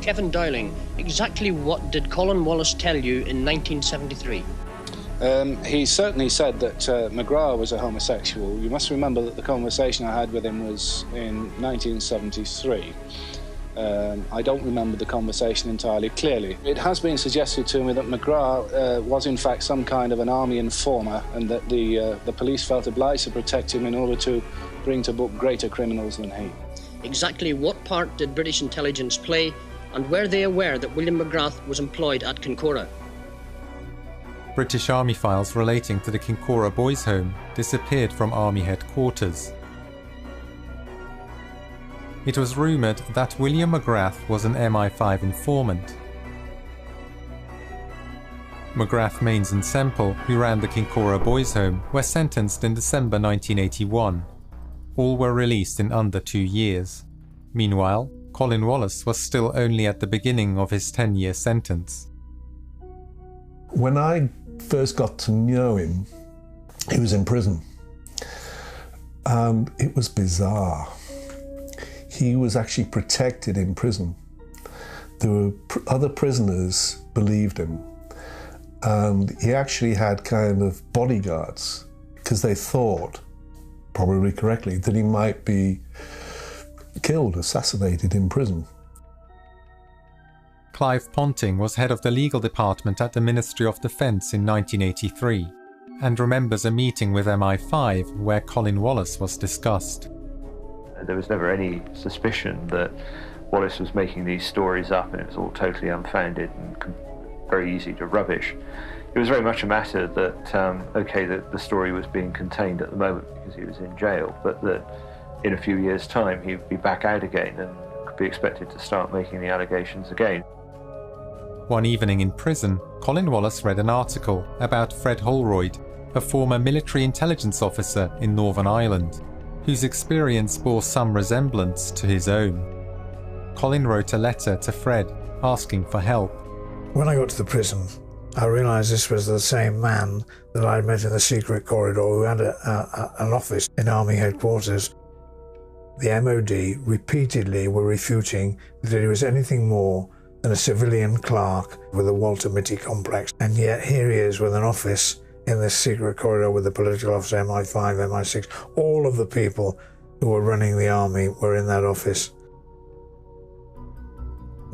Kevin Dowling, exactly what did Colin Wallace tell you in 1973? He certainly said that McGrath was a homosexual. You must remember that the conversation I had with him was in 1973. I don't remember the conversation entirely clearly. It has been suggested to me that McGrath was in fact some kind of an army informer, and that the police felt obliged to protect him in order to bring to book greater criminals than he. Exactly what part did British intelligence play, and were they aware that William McGrath was employed at Kincora? British Army files relating to the Kincora Boys' Home disappeared from Army headquarters. It was rumoured that William McGrath was an MI5 informant. McGrath, Mains and Semple, who ran the Kincora Boys' Home, were sentenced in December 1981. All were released in under 2 years. Meanwhile, Colin Wallace was still only at the beginning of his 10-year sentence. When I first got to know him, he was in prison. And it was bizarre. He was actually protected in prison. There were other prisoners believed him. And he actually had kind of bodyguards, because they thought, probably correctly, that he might be killed, assassinated in prison. Clive Ponting was head of the legal department at the Ministry of Defence in 1983 and remembers a meeting with MI5 where Colin Wallace was discussed. There was never any suspicion that Wallace was making these stories up and it was all totally unfounded and very easy to rubbish. It was very much a matter that, okay, that the story was being contained at the moment because he was in jail, but that in a few years' time he'd be back out again and could be expected to start making the allegations again. One evening in prison, Colin Wallace read an article about Fred Holroyd, a former military intelligence officer in Northern Ireland, whose experience bore some resemblance to his own. Colin wrote a letter to Fred asking for help. When I got to the prison, I realised this was the same man that I'd met in the secret corridor who had an office in Army headquarters. The MOD repeatedly were refuting that he was anything more than a civilian clerk with a Walter Mitty complex, and yet here he is with an office in this secret corridor with the political officer, MI5, MI6. All of the people who were running the army were in that office.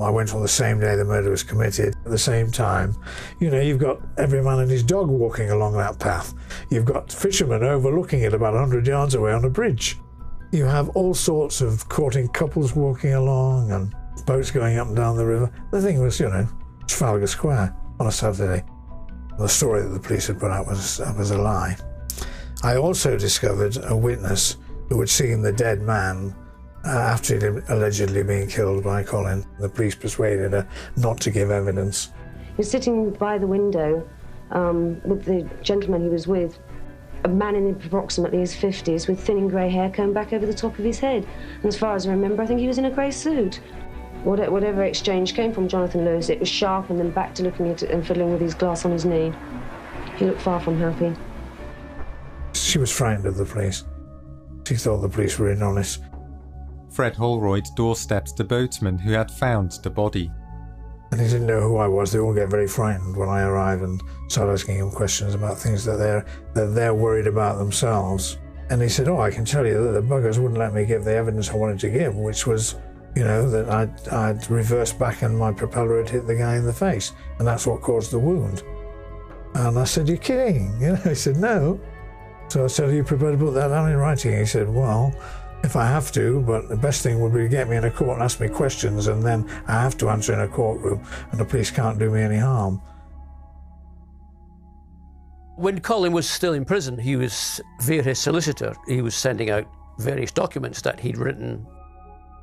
I went on the same day the murder was committed. At the same time, you know, you've got every man and his dog walking along that path. You've got fishermen overlooking it about 100 yards away on a bridge. You have all sorts of courting couples walking along and boats going up and down the river. The thing was, you know, Trafalgar Square on a Saturday. The story that the police had put out was a lie. I also discovered a witness who had seen the dead man after he'd allegedly been killed by Colin. The police persuaded her not to give evidence. He was sitting by the window with the gentleman he was with, a man in approximately his 50s with thinning grey hair combed back over the top of his head. And as far as I remember, I think he was in a grey suit. Whatever exchange came from Jonathan Lewis, it was sharp and then back to looking at it and fiddling with his glass on his knee. He looked far from happy. She was frightened of the police. She thought the police were dishonest. Fred Holroyd doorstepped the boatman who had found the body. And he didn't know who I was. They all get very frightened when I arrive and start asking him questions about things that they're worried about themselves. And he said, oh, I can tell you that the buggers wouldn't let me give the evidence I wanted to give, which was, you know, that I'd reversed back and my propeller had hit the guy in the face, and that's what caused the wound. And I said, you're kidding? You know, he said, no. So I said, are you prepared to put that down in writing? He said, well, if I have to, but the best thing would be to get me in a court and ask me questions, and then I have to answer in a courtroom, and the police can't do me any harm. When Colin was still in prison, he was, via his solicitor, he was sending out various documents that he'd written.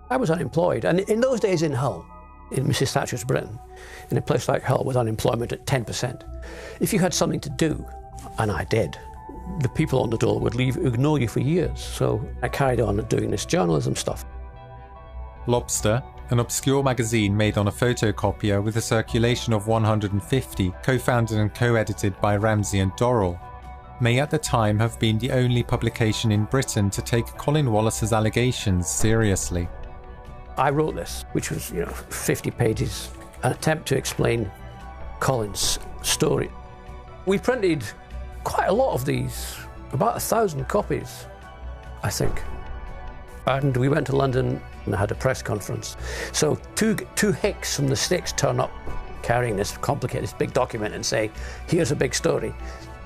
I was unemployed, and in those days in Hull, in Mrs. Thatcher's Britain, in a place like Hull with unemployment at 10%, if you had something to do, and I did, the people on the dole would ignore you for years. So I carried on doing this journalism stuff. Lobster, an obscure magazine made on a photocopier with a circulation of 150, co-founded and co-edited by Ramsey and Dorrell, may at the time have been the only publication in Britain to take Colin Wallace's allegations seriously. I wrote this, which was, 50 pages, an attempt to explain Colin's story. We printed quite a lot of these, about 1,000 copies, I think. And we went to London and had a press conference. So two hicks from the States turn up carrying this complicated, this big document and say, here's a big story.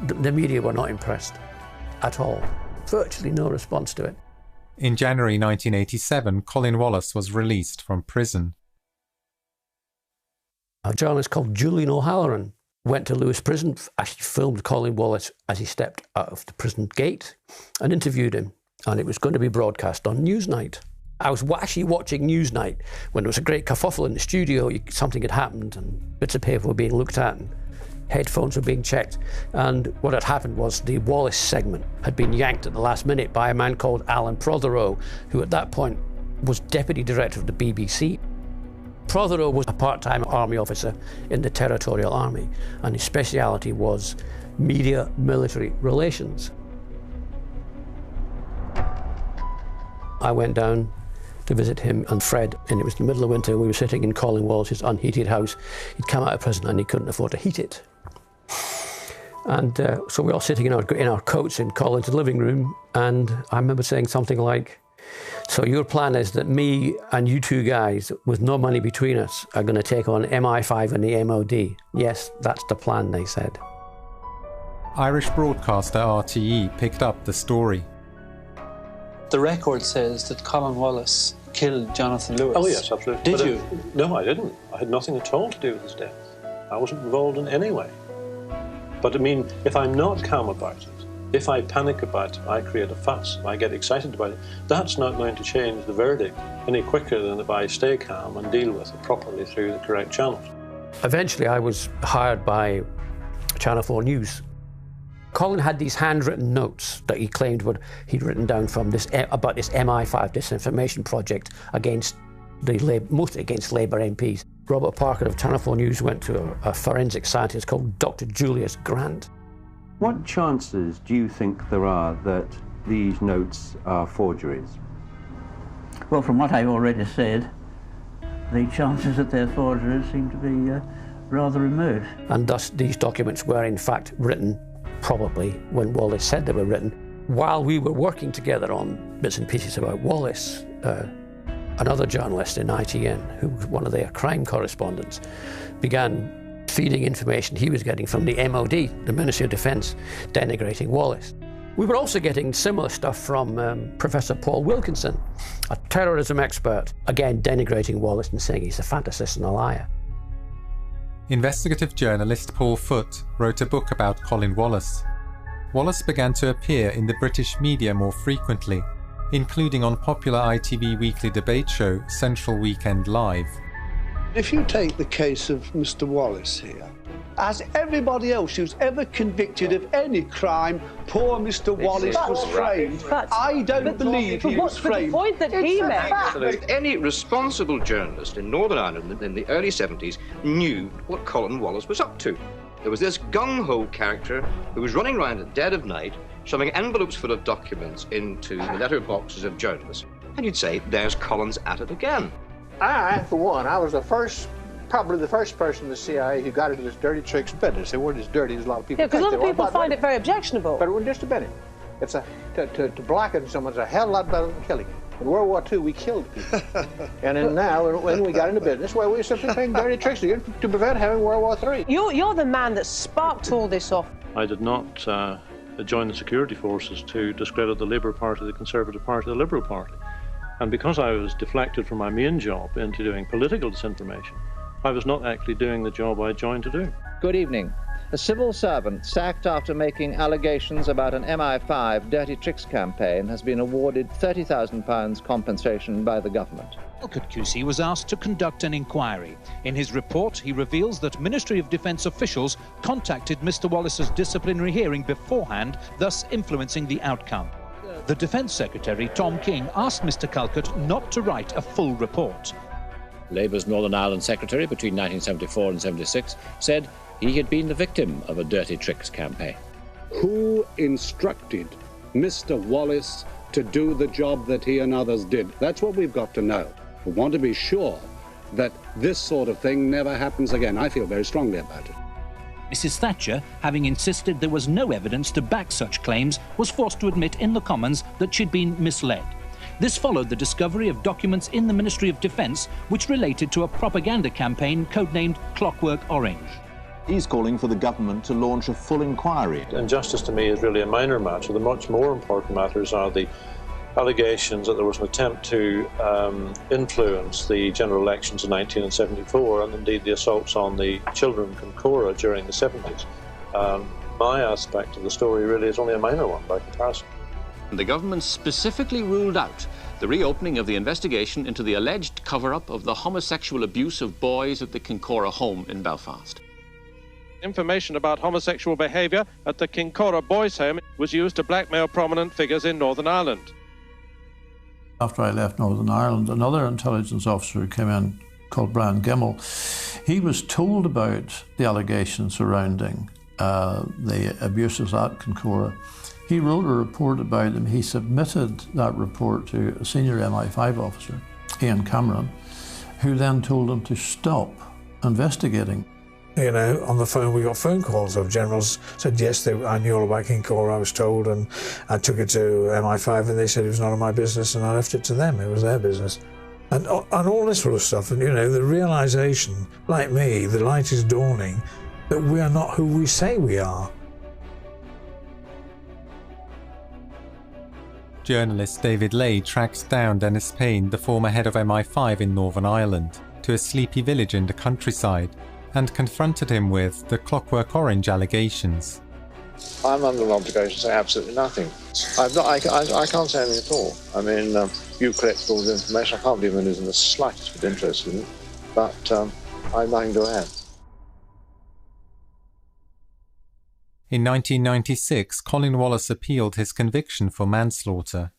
The media were not impressed at all. Virtually no response to it. In January 1987, Colin Wallace was released from prison. A journalist called Julian O'Halloran went to Lewis Prison, actually filmed Colin Wallace as he stepped out of the prison gate and interviewed him. And it was going to be broadcast on Newsnight. I was actually watching Newsnight when there was a great kerfuffle in the studio. Something had happened and bits of paper were being looked at and headphones were being checked. And what had happened was the Wallace segment had been yanked at the last minute by a man called Alan Prothero, who at that point was deputy director of the BBC. Prothero was a part-time army officer in the Territorial Army, and his speciality was media-military relations. I went down to visit him and Fred, and it was the middle of winter. We were sitting in Colin Wallace's unheated house. He'd come out of prison and he couldn't afford to heat it. And so we were all sitting in our coats in Colin's living room, and I remember saying something like, so your plan is that me and you two guys with no money between us are going to take on MI5 and the MOD. Yes, that's the plan, they said. Irish broadcaster RTE picked up the story. The record says that Colin Wallace killed Jonathan Lewis. Oh yes, absolutely. Did you? No, I didn't. I had nothing at all to do with his death. I wasn't involved in any way. But I mean, if I'm not calm about it, if I panic about it, I create a fuss, I get excited about it, that's not going to change the verdict any quicker than if I stay calm and deal with it properly through the correct channels. Eventually I was hired by Channel 4 News. Colin had these handwritten notes that he claimed he'd written down from about this MI5 disinformation project against mostly against Labour MPs. Robert Parker of Channel 4 News went to a forensic scientist called Dr. Julius Grant. What chances do you think there are that these notes are forgeries? Well, from what I've already said, the chances that they're forgeries seem to be rather remote. And thus these documents were in fact written probably when Wallace said they were written. While we were working together on bits and pieces about Wallace, another journalist in ITN, who was one of their crime correspondents, began feeding information he was getting from the MOD, the Ministry of Defence, denigrating Wallace. We were also getting similar stuff from Professor Paul Wilkinson, a terrorism expert, again denigrating Wallace and saying he's a fantasist and a liar. Investigative journalist Paul Foote wrote a book about Colin Wallace. Wallace began to appear in the British media more frequently, including on popular ITV weekly debate show Central Weekend Live. If you take the case of Mr. Wallace here, as everybody else who's ever convicted of any crime, poor Mr. Wallace was framed. I don't believe he was framed. The point that he made. Any responsible journalist in Northern Ireland in the early 70s knew what Colin Wallace was up to. There was this gung-ho character who was running around at dead of night, shoving envelopes full of documents into the letter boxes of journalists. And you'd say, there's Colin's at it again. I, for one, I was probably the first person in the CIA who got into this dirty tricks business. They weren't as dirty as a lot of people think. Yeah, because a lot of people find it very objectionable. But it wasn't just a minute. It's to blacken someone's a hell of a lot better than killing him. In World War II, we killed people. And then now, when we got into business, well, we were simply playing dirty tricks to prevent having World War III. You're the man that sparked all this off. I did not join the security forces to discredit the Labour Party, the Conservative Party, the Liberal Party. And because I was deflected from my main job into doing political disinformation, I was not actually doing the job I joined to do. Good evening. A civil servant sacked after making allegations about an MI5 dirty tricks campaign has been awarded £30,000 compensation by the government. Calcutta QC was asked to conduct an inquiry. In his report, he reveals that Ministry of Defence officials contacted Mr. Wallace's disciplinary hearing beforehand, thus influencing the outcome. The Defence Secretary, Tom King, asked Mr. Calcutta not to write a full report. Labour's Northern Ireland Secretary between 1974 and 76 said he had been the victim of a dirty tricks campaign. Who instructed Mr. Wallace to do the job that he and others did? That's what we've got to know. We want to be sure that this sort of thing never happens again. I feel very strongly about it. Mrs. Thatcher, having insisted there was no evidence to back such claims, was forced to admit in the Commons that she'd been misled. This followed the discovery of documents in the Ministry of Defence which related to a propaganda campaign codenamed Clockwork Orange. He's calling for the government to launch a full inquiry. Injustice to me is really a minor matter. The much more important matters are the allegations that there was an attempt to influence the general elections in 1974 and indeed the assaults on the children in Kincora during the 70s. My aspect of the story really is only a minor one by comparison. The government specifically ruled out the reopening of the investigation into the alleged cover-up of the homosexual abuse of boys at the Kincora home in Belfast. Information about homosexual behaviour at the Kincora boys' home was used to blackmail prominent figures in Northern Ireland. After I left Northern Ireland, another intelligence officer came in called Brian Gimmel. He was told about the allegations surrounding the abuses at Kincora. He wrote a report about them. He submitted that report to a senior MI5 officer, Ian Cameron, who then told him to stop investigating. You know, on the phone we got phone calls of generals said, yes, I knew all about Kincora, I was told, and I took it to MI5 and they said it was none of my business and I left it to them, it was their business. And all this sort of stuff, and you know, the realisation, like me, the light is dawning, that we are not who we say we are. Journalist David Lay tracks down Dennis Payne, the former head of MI5 in Northern Ireland, to a sleepy village in the countryside and confronted him with the Clockwork Orange allegations. I'm under an obligation to say absolutely nothing. I can't say anything at all. I mean, you collected all the information. I can't believe anyone is in the slightest bit interested in it, but I've nothing to add. In 1996, Colin Wallace appealed his conviction for manslaughter.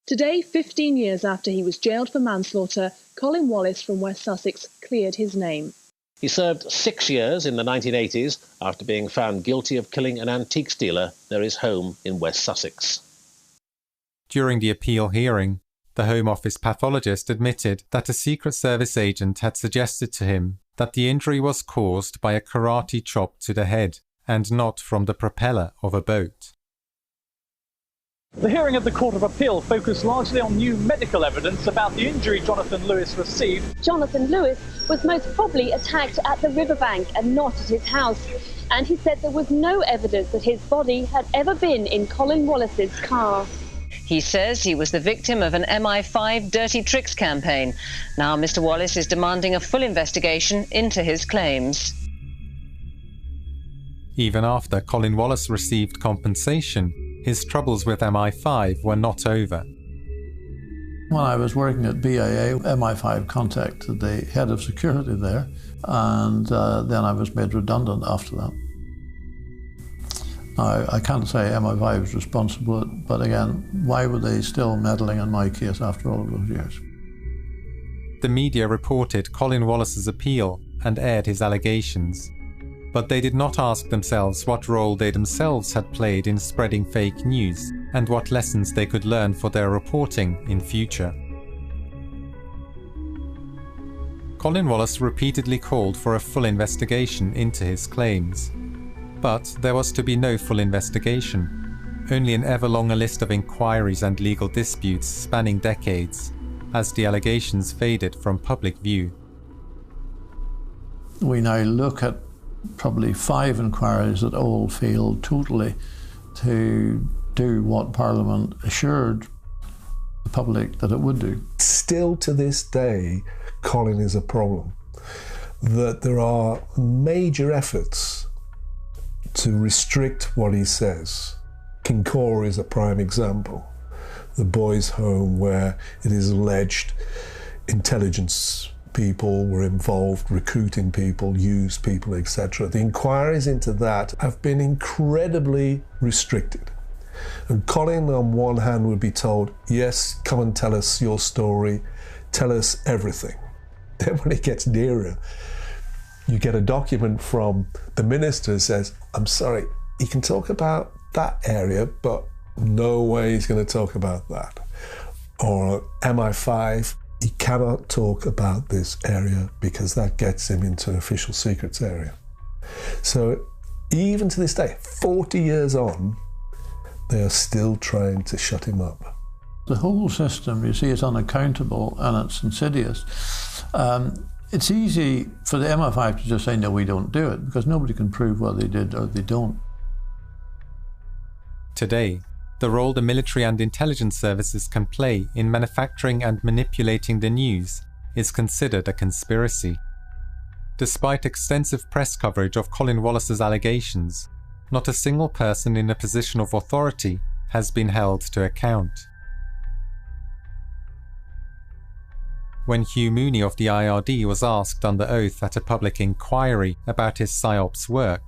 Today, 15 years after he was jailed for manslaughter, Colin Wallace from West Sussex cleared his name. He served 6 years in the 1980s after being found guilty of killing an antiques dealer near his home in West Sussex. During the appeal hearing, the Home Office pathologist admitted that a Secret Service agent had suggested to him that the injury was caused by a karate chop to the head and not from the propeller of a boat. The hearing of the Court of Appeal focused largely on new medical evidence about the injury Jonathan Lewis received. Jonathan Lewis was most probably attacked at the riverbank and not at his house. And he said there was no evidence that his body had ever been in Colin Wallace's car. He says he was the victim of an MI5 dirty tricks campaign. Now Mr. Wallace is demanding a full investigation into his claims. Even after Colin Wallace received compensation, his troubles with MI5 were not over. When I was working at BAA, MI5 contacted the head of security there, and then I was made redundant after that. Now, I can't say MI5 was responsible, but again, why were they still meddling in my case after all of those years? The media reported Colin Wallace's appeal and aired his allegations. But they did not ask themselves what role they themselves had played in spreading fake news and what lessons they could learn for their reporting in future. Colin Wallace repeatedly called for a full investigation into his claims. But there was to be no full investigation, only an ever longer list of inquiries and legal disputes spanning decades, as the allegations faded from public view. We now look at probably 5 inquiries that all failed totally to do what Parliament assured the public that it would do. Still to this day, Colin is a problem. That there are major efforts to restrict what he says. Kincora is a prime example. The boys' home where it is alleged intelligence people were involved, recruiting people, used people, etc. The inquiries into that have been incredibly restricted. And Colin, on one hand, would be told, yes, come and tell us your story, tell us everything. Then when it gets nearer, you get a document from the minister that says, I'm sorry, he can talk about that area, but no way he's going to talk about that. Or MI5, he cannot talk about this area because that gets him into an official secrets area. So even to this day, 40 years on, they are still trying to shut him up. The whole system, you see, is unaccountable and it's insidious. It's easy for the MI5 to just say, no, we don't do it, because nobody can prove whether they did or they don't. Today, the role the military and intelligence services can play in manufacturing and manipulating the news is considered a conspiracy. Despite extensive press coverage of Colin Wallace's allegations, not a single person in a position of authority has been held to account. When Hugh Mooney of the IRD was asked under oath at a public inquiry about his PSYOPs work,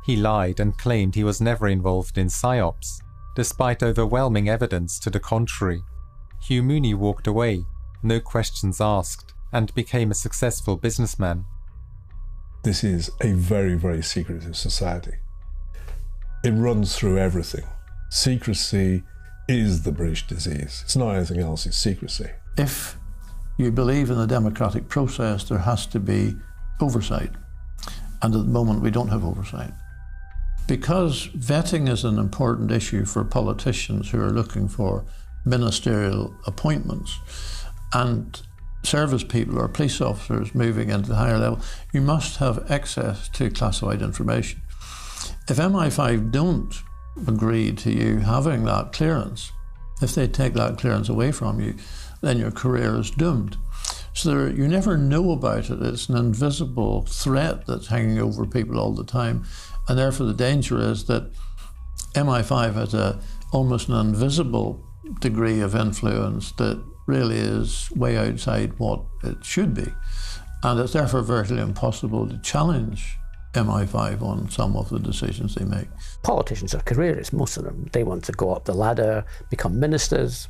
he lied and claimed he was never involved in PSYOPs, despite overwhelming evidence to the contrary. Hugh Mooney walked away, no questions asked, and became a successful businessman. This is a very, very secretive society. It runs through everything. Secrecy is the British disease. It's not anything else, it's secrecy. If you believe in the democratic process, there has to be oversight. And at the moment, we don't have oversight. Because vetting is an important issue for politicians who are looking for ministerial appointments, and service people or police officers moving into the higher level, you must have access to classified information. If MI5 don't agree to you having that clearance, if they take that clearance away from you, then your career is doomed. So you never know about it. It's an invisible threat that's hanging over people all the time. And therefore the danger is that MI5 has almost an invisible degree of influence that really is way outside what it should be. And it's therefore virtually impossible to challenge MI5 on some of the decisions they make. Politicians are careerists, most of them. They want to go up the ladder, become ministers.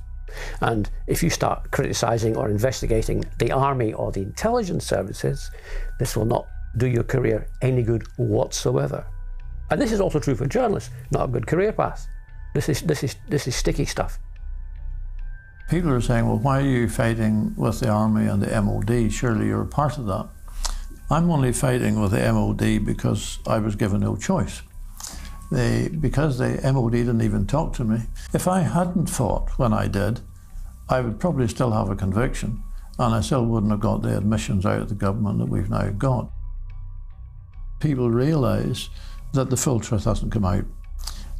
And if you start criticising or investigating the army or the intelligence services, this will not do your career any good whatsoever. And this is also true for journalists, not a good career path. This is sticky stuff. People are saying, well, why are you fighting with the army and the MOD? Surely you're a part of that. I'm only fighting with the MOD because I was given no choice. Because the MOD didn't even talk to me. If I hadn't fought when I did, I would probably still have a conviction, and I still wouldn't have got the admissions out of the government that we've now got. People realise that the full truth hasn't come out.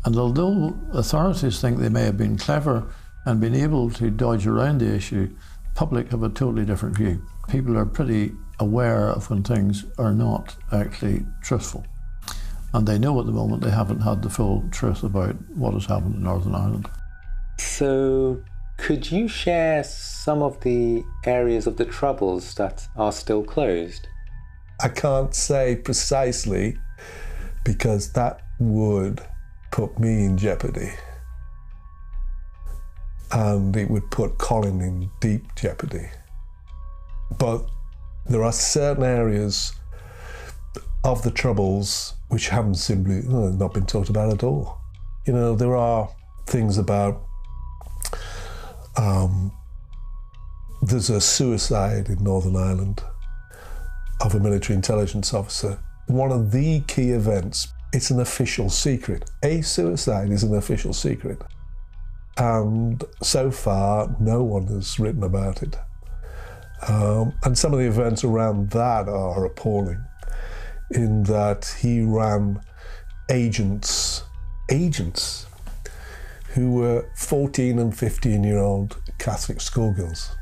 And although authorities think they may have been clever and been able to dodge around the issue, the public have a totally different view. People are pretty aware of when things are not actually truthful. And they know at the moment they haven't had the full truth about what has happened in Northern Ireland. So could you share some of the areas of the Troubles that are still closed? I can't say precisely, because that would put me in jeopardy. And it would put Colin in deep jeopardy. But there are certain areas of the Troubles which haven't simply not been talked about at all. You know, there are things about, there's a suicide in Northern Ireland of a military intelligence officer. One of the key events, it's an official secret. A suicide is an official secret. And so far, no one has written about it. And some of the events around that are appalling, in that he ran agents who were 14 and 15-year-old Catholic schoolgirls.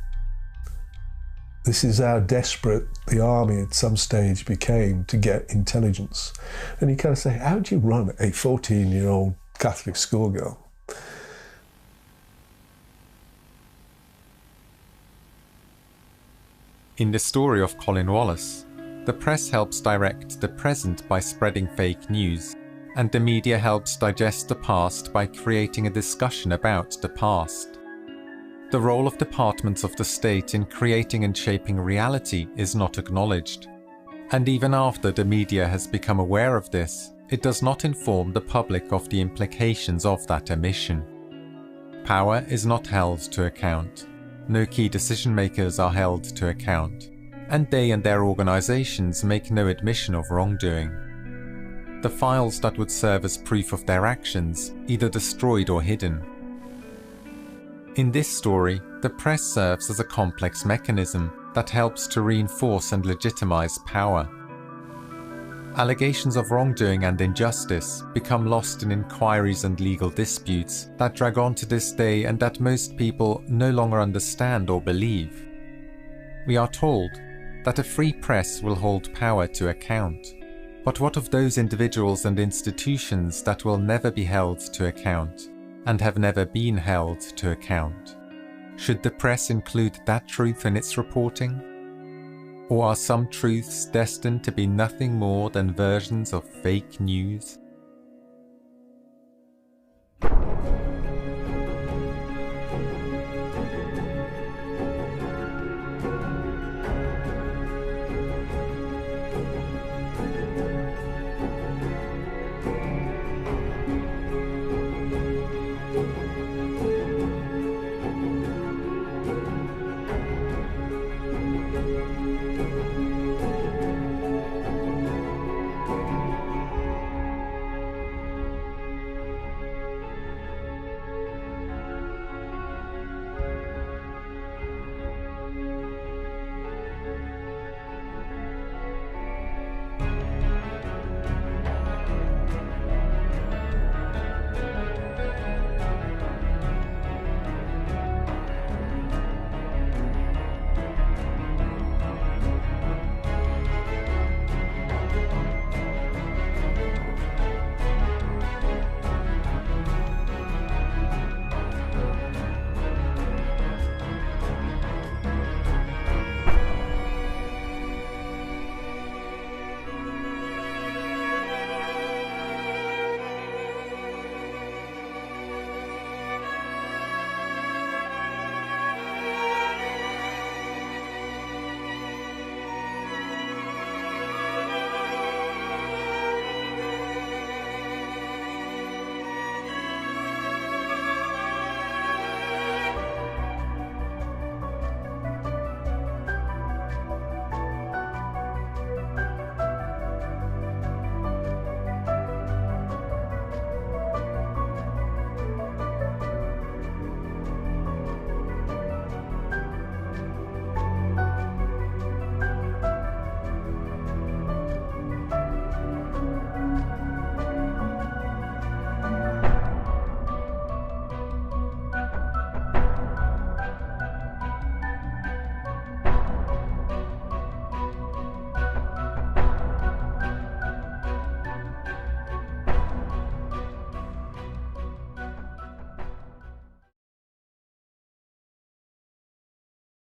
This is how desperate the army at some stage became to get intelligence. And you kind of say, how do you run a 14-year-old Catholic schoolgirl? In the story of Colin Wallace, the press helps direct the present by spreading fake news, and the media helps digest the past by creating a discussion about the past. The role of departments of the state in creating and shaping reality is not acknowledged. And even after the media has become aware of this, it does not inform the public of the implications of that omission. Power is not held to account. No key decision makers are held to account, and they and their organisations make no admission of wrongdoing. the files that would serve as proof of their actions either destroyed or hidden. In this story, the press serves as a complex mechanism that helps to reinforce and legitimize power. Allegations of wrongdoing and injustice become lost in inquiries and legal disputes that drag on to this day and that most people no longer understand or believe. We are told that a free press will hold power to account. But what of those individuals and institutions that will never be held to account, and have never been held to account? Should the press include that truth in its reporting? Or are some truths destined to be nothing more than versions of fake news?